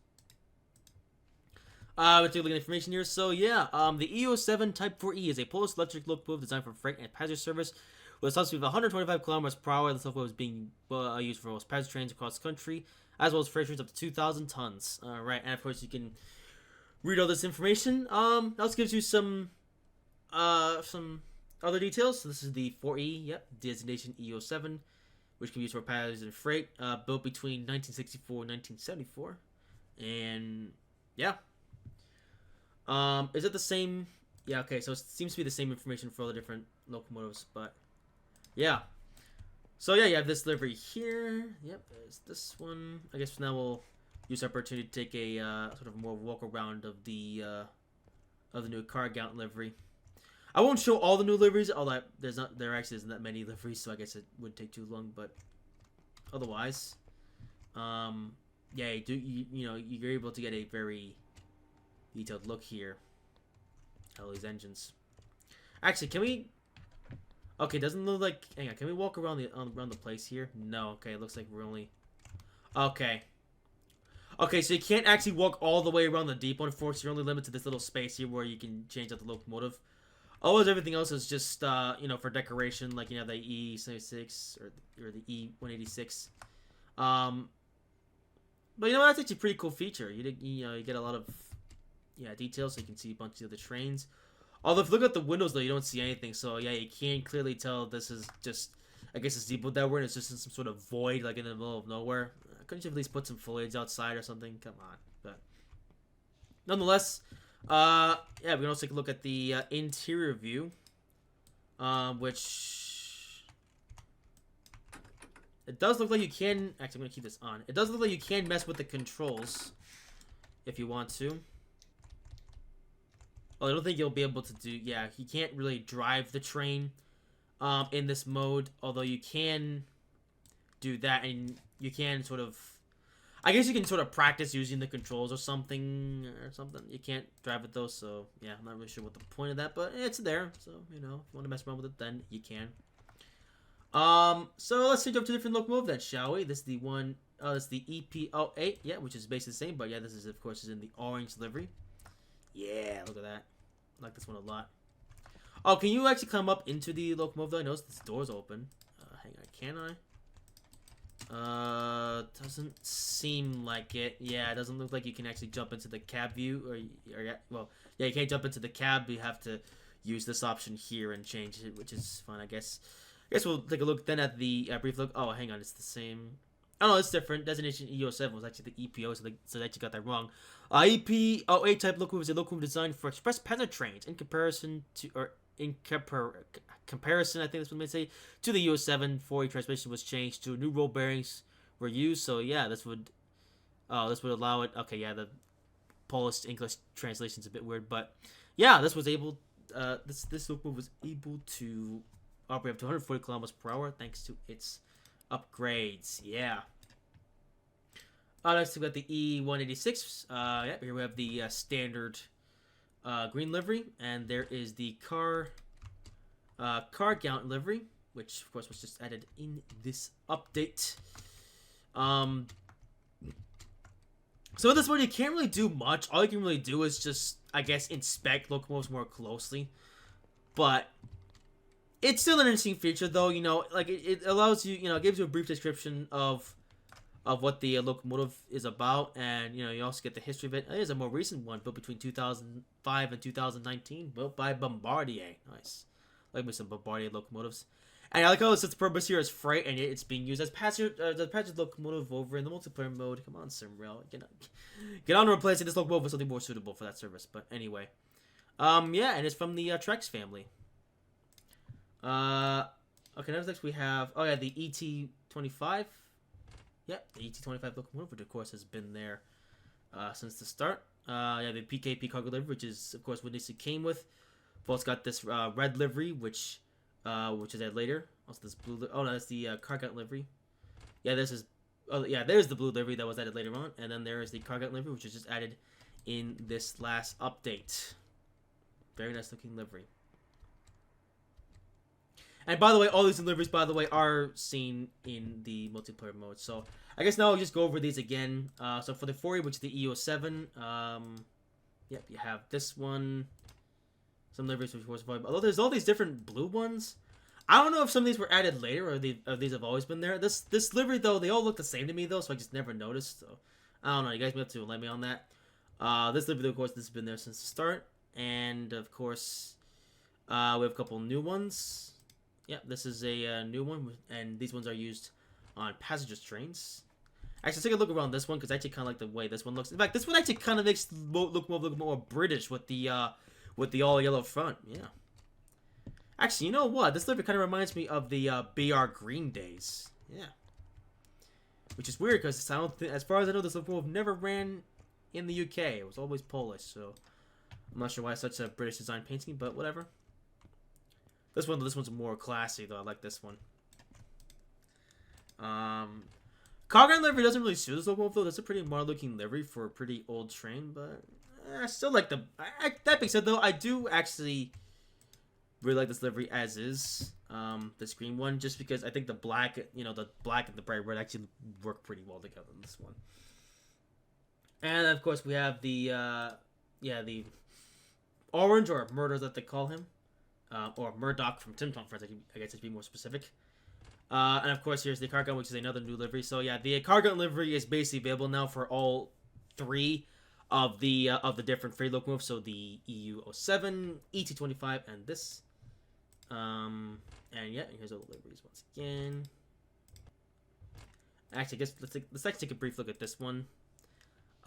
Let's take a look at information here. So yeah, the EO7 Type 4E is a Polish electric locomotive designed for freight and passenger service with a top speed of 125 kilometers per hour. This locomotive is being used for most passenger trains across the country, as well as freight trains up to 2,000 tons. Right, and of course you can read all this information. That also gives you some other details. So this is the 4E, yep, designation EO7, which can be used for passenger freight, built between 1964 and 1974. And yeah. Is it the same? Yeah, okay, so it seems to be the same information for all the different locomotives, but yeah. So yeah, you have this livery here. Yep, there's this one. I guess now we'll use the opportunity to take a sort of more walk around of the new car gown livery. I won't show all the new liveries, although there actually isn't that many liveries, so I guess it wouldn't take too long. But otherwise, yeah, you're able to get a very detailed look here at all these engines. Actually, can we? Okay, doesn't look like. Hang on, can we walk around the place here? No. Okay, it looks like we're only. Okay. Okay, so you can't actually walk all the way around the depot. Unfortunately, you're only limited to this little space here where you can change out the locomotive. Otherwise, everything else is just for decoration, like the E76 or the E186. But that's actually a pretty cool feature. You get a lot of details, so you can see a bunch of the trains. Although if you look at the windows, though, you don't see anything. So yeah, you can't clearly tell this is just, I guess, this depot that we're in. It's just in some sort of void, like in the middle of nowhere. Couldn't you at least put some foliage outside or something? Come on. But nonetheless, yeah, we can also take a look at the interior view, which it does look like you can. Actually, I'm gonna keep this on. It does look like you can mess with the controls if you want to. Oh, I don't think you'll be able to do. Yeah, you can't really drive the train in this mode, although you can do that, and you can sort of. I guess you can sort of practice using the controls or something. You can't drive it though, so yeah, I'm not really sure what the point of that, but it's there. So if you want to mess around with it, then you can. So let's change up to a different locomotive then, shall we? This is the one. This is the EP08, yeah, which is basically the same, but yeah, this is of course in the orange livery. Yeah, look at that. I like this one a lot. Oh, can you actually come up into the locomotive though? I noticed this door's open. Hang on, can I? Doesn't seem like it. Yeah, it doesn't look like you can actually jump into the cab view, or yeah, well, yeah, you can't jump into the cab. You have to use this option here and change it, which is fun, I guess. I guess we'll take a look then at the brief look. Oh, hang on, it's the same. Oh no, it's different. Designation EO7 was actually the EPO, so they actually got that wrong. EP08 type locomotive is a locomotive designed for express passenger trains in comparison, I think that's what they say, to the EO7. 4E transmission was changed to new roll bearings were used. So yeah, this would allow it. Okay, yeah, the Polish English translation's a bit weird, but yeah, this locomotive was able to operate up to 140 kilometers per hour thanks to its upgrades. Yeah. Next we got the E186. Yeah, here we have the standard green livery, and there is the car gown livery, which of course was just added in this update. So with this one, you can't really do much. All you can really do is just, I guess, inspect locomotives more closely. But it's still an interesting feature, though. Like it allows you, it gives you a brief description of what the locomotive is about, and you also get the history of it. It is a more recent one, built between 2005 and 2019, built by Bombardier. Nice, like me some Bombardier locomotives. And I like how its purpose here is freight, and it's being used as the passenger locomotive over in the multiplayer mode. Come on, Simrail, get on to replacing this locomotive with something more suitable for that service. But anyway, yeah, and it's from the Trex family. Okay, next we have the ET25. Yep, the ET25 locomotive, which of course has been there since the start. Yeah, the PKP cargo livery, which is of course what this came with. We've also got this red livery, which is added later. Also this blue. Oh no, that's the cargo livery. Yeah, this is. Oh yeah, there's the blue livery that was added later on, and then there is the cargo livery, which was just added in this last update. Very nice looking livery. And by the way, all these deliveries, by the way, are seen in the multiplayer mode. So I guess now I'll just go over these again. So for the 4E, which is the EO7, yep, you have this one. Some deliveries, which was avoidable. Although there's all these different blue ones, I don't know if some of these were added later or these have always been there. This livery though, they all look the same to me though, so I just never noticed. So I don't know. You guys may have to let me on that. This livery, of course, this has been there since the start, and of course, we have a couple new ones. Yeah, this is a new one, and these ones are used on passenger trains. Actually, let's take a look around this one because I actually kind of like the way this one looks. In fact, this one actually kind of makes look more British with the all yellow front. Yeah. Actually, you know what? This livery kind of reminds me of the BR Green days. Yeah. Which is weird because I don't think, as far as I know, this locomotive never ran in the UK. It was always Polish, so I'm not sure why it's such a British design painting, but whatever. This one's more classy though. I like this one. Cargo livery doesn't really suit this locomotive though. That's a pretty modern looking livery for a pretty old train, but I still like the. That being said though, I do actually really like this livery as is. This green one, just because I think the black, the black and the bright red actually work pretty well together in this one. And of course we have the the orange, or Murder that they call him, or Murdoch from Tim Tom Friends, I guess to be more specific. And of course here's the car gun, which is another new livery. So yeah, the car gun livery is basically available now for all three of the different freight locomotives. So the EU07, ET25, and this. And yeah, here's all the liveries once again. Actually, I guess let's actually take a brief look at this one.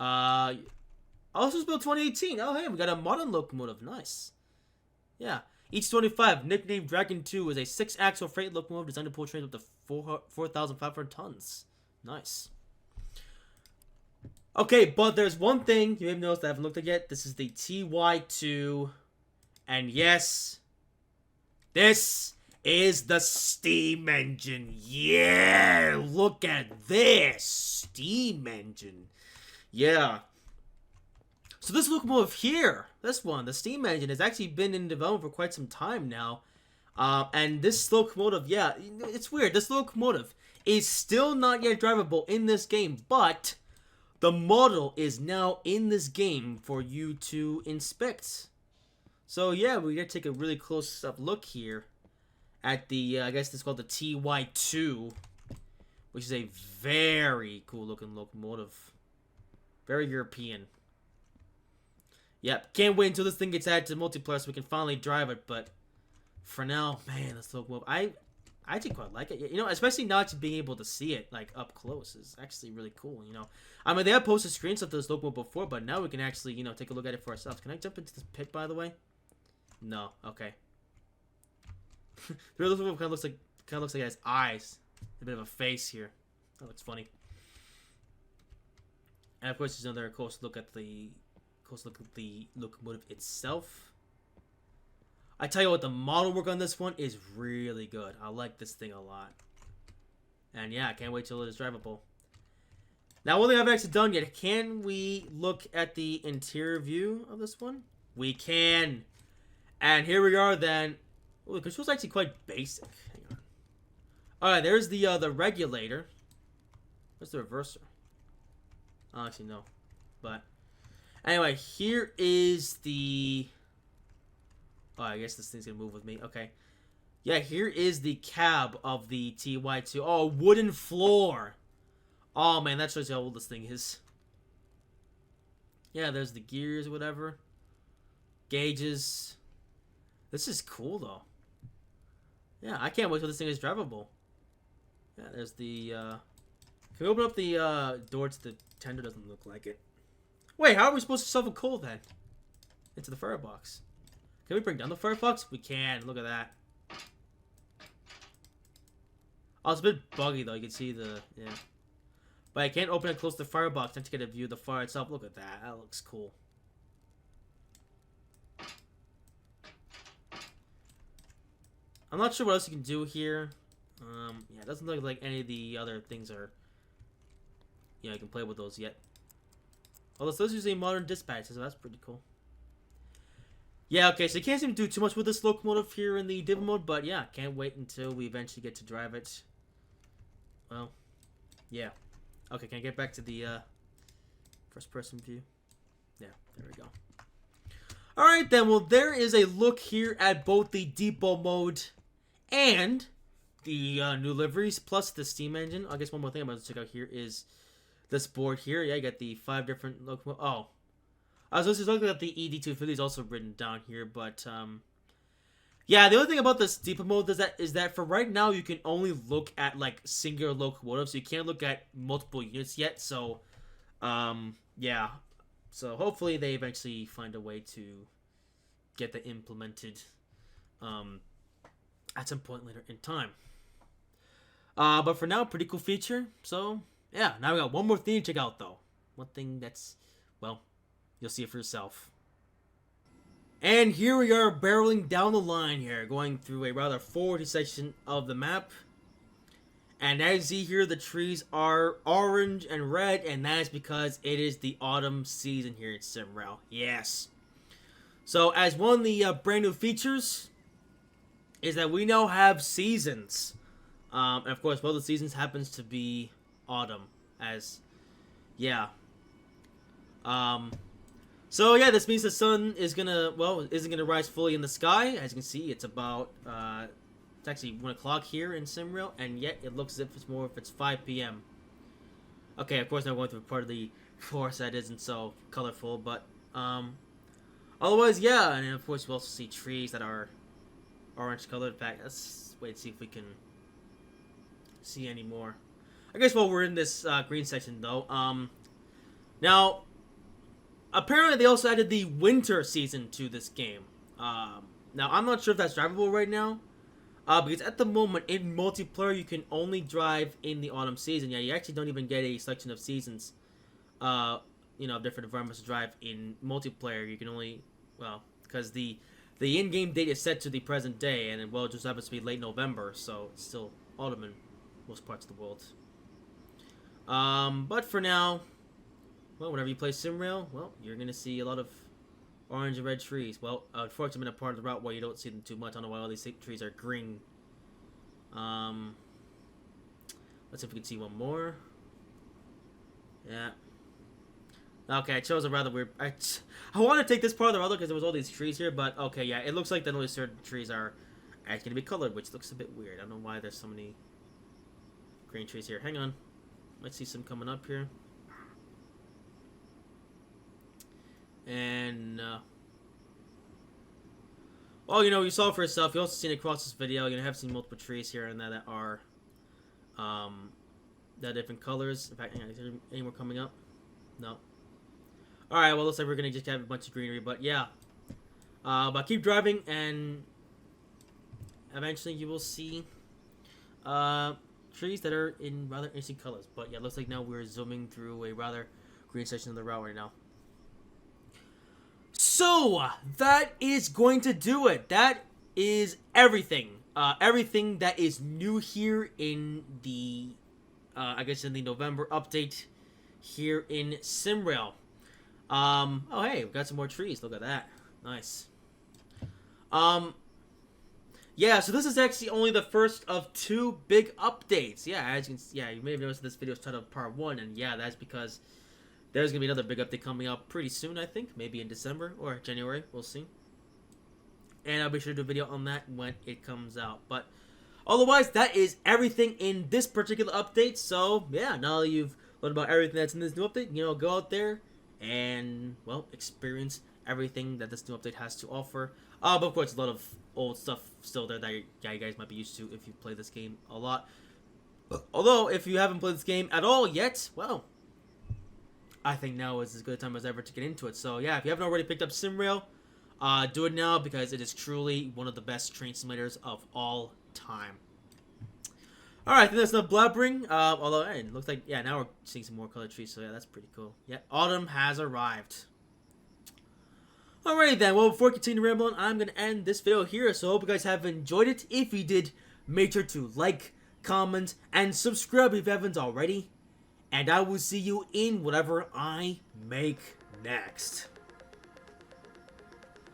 Also built 2018. Oh, hey, we got a modern locomotive. Nice. Yeah. ET25, nicknamed Dragon 2, is a 6-axle freight locomotive designed to pull trains up to 4,500 tons. Nice. Okay, but there's one thing you may have noticed that I haven't looked at yet. This is the TY2. And yes, this is the steam engine. Yeah, look at this. Steam engine. Yeah. So this locomotive here, this one, the steam engine, has actually been in development for quite some time now. And this locomotive, yeah, it's weird. This locomotive is still not yet drivable in this game, but the model is now in this game for you to inspect. So yeah, we're going to take a really close-up look here at the, I guess it's called the TY2, which is a very cool-looking locomotive. Very European. Yep, can't wait until this thing gets added to multiplayer so we can finally drive it, but for now, man, this locomotive, I actually quite like it. Especially now to being able to see it, like, up close is actually really cool, I mean, they have posted screens of this locomotive before, but now we can actually, take a look at it for ourselves. Can I jump into this pit, by the way? No, okay. The locomotive kind of looks like it has eyes, a bit of a face here. That looks funny. And of course, there's another close look at the locomotive itself. I tell you what, the model work on this one is really good. I like this thing a lot. And yeah, I can't wait till it is drivable. Now, one thing I haven't actually done yet, can we look at the interior view of this one? We can. And here we are then. Oh, the control's actually quite basic. Hang on. Alright, there's the regulator. Where's the reverser? Oh, actually, no. But anyway, here is the... Oh, I guess this thing's gonna move with me. Okay. Yeah, here is the cab of the TY2. Oh, wooden floor. Oh, man, that shows you how old this thing is. Yeah, there's the gears or whatever. Gauges. This is cool, though. Yeah, I can't wait till this thing is drivable. Yeah, there's the... Can we open up the door to the tender? Doesn't look like it. Wait, how are we supposed to shovel coal, then? Into the firebox. Can we bring down the firebox? We can. Look at that. Oh, it's a bit buggy, though. You can see the... Yeah. But I can't open it close to the firebox to get a view of the fire itself. Look at that. That looks cool. I'm not sure what else you can do here. Yeah, it doesn't look like any of the other things are... Yeah, I can play with those yet. Although this is using modern dispatch, so that's pretty cool. Yeah, okay, so you can't seem to do too much with this locomotive here in the demo mode, but yeah, can't wait until we eventually get to drive it. Well, yeah. Okay, can I get back to the first person view? Yeah, there we go. Alright then, well there is a look here at both the depot mode and the new liveries plus the steam engine. I guess one more thing I'm going to check out here is this board here. Yeah, you got the 5 different locomotives. Oh, I was also looking at the ED250 is also written down here, but yeah, the only thing about this depot mode is that for right now you can only look at like singular locomotives. So you can't look at multiple units yet. So yeah, so hopefully they eventually find a way to get that implemented at some point later in time. But for now, pretty cool feature. So yeah, now we got one more thing to check out though. One thing that's, well, you'll see it for yourself. And here we are barreling down the line here, going through a rather forward section of the map. And as you see here, the trees are orange and red, and that is because it is the autumn season here in Simrail. Yes. So as one of the brand new features is that we now have seasons. And of course, one of the seasons happens to be autumn, as, yeah. So yeah, this means the sun is isn't gonna rise fully in the sky. As you can see, it's about it's actually 1 o'clock here in Simrail, and yet it looks as if it's 5 p.m. Okay, of course, now we're going through part of the forest that isn't so colorful, but otherwise, yeah. And then of course, we also see trees that are orange colored. In fact, let's wait and see if we can see any more. I guess while we're in this green section, though, now. Apparently, they also added the winter season to this game. Now, I'm not sure if that's drivable right now. Because at the moment, in multiplayer, you can only drive in the autumn season. Yeah, you actually don't even get a selection of seasons. Of different environments to drive in multiplayer. You can only, well, because the in-game date is set to the present day. And, well, it just happens to be late November. So, it's still autumn in most parts of the world. But for now... Well, whenever you play Simrail, well, you're going to see a lot of orange and red trees. Well, unfortunately, I'm in a part of the route where you don't see them too much. I don't know why all these trees are green. Let's see if we can see one more. Yeah. Okay, I chose a rather weird... I want to take this part of the route because there was all these trees here, but okay, yeah, it looks like that only certain trees are actually going to be colored, which looks a bit weird. I don't know why there's so many green trees here. Hang on. Might see some coming up here. And, well, you saw it for yourself. You also seen across this video. You have seen multiple trees here and there that are, that are different colors. In fact, hang on, is there any more coming up? No. Alright, well, looks like we're gonna just have a bunch of greenery, but yeah. But keep driving, and eventually you will see, trees that are in rather interesting colors. But yeah, looks like now we're zooming through a rather green section of the route right now. So, that is going to do it. That is everything. Everything that is new here in the, I guess in the November update here in Simrail. Oh hey, we've got some more trees. Look at that. Nice. Yeah, so this is actually only the first of 2 big updates. Yeah, as you can see, yeah, you may have noticed this video is titled Part 1, and yeah, that's because there's going to be another big update coming out pretty soon, I think. Maybe in December or January. We'll see. And I'll be sure to do a video on that when it comes out. But otherwise, that is everything in this particular update. So, yeah, now that you've learned about everything that's in this new update, go out there and, well, experience everything that this new update has to offer. But of course, a lot of old stuff still there that you guys might be used to if you play this game a lot. Although, if you haven't played this game at all yet, well, I think now is as good a time as ever to get into it. So yeah, if you haven't already picked up Simrail, do it now because it is truly one of the best train simulators of all time. Alright, I think that's enough blabbering. Although, hey, it looks like, yeah, now we're seeing some more colored trees, so yeah, that's pretty cool. Yeah, autumn has arrived. Alrighty then, well, before continuing rambling, I'm going to end this video here, so I hope you guys have enjoyed it. If you did, make sure to like, comment, and subscribe if you haven't already. And I will see you in whatever I make next.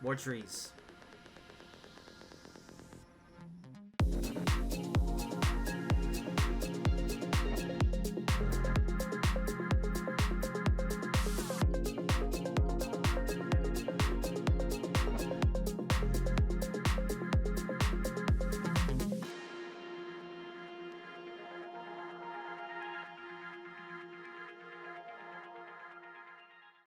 More trees.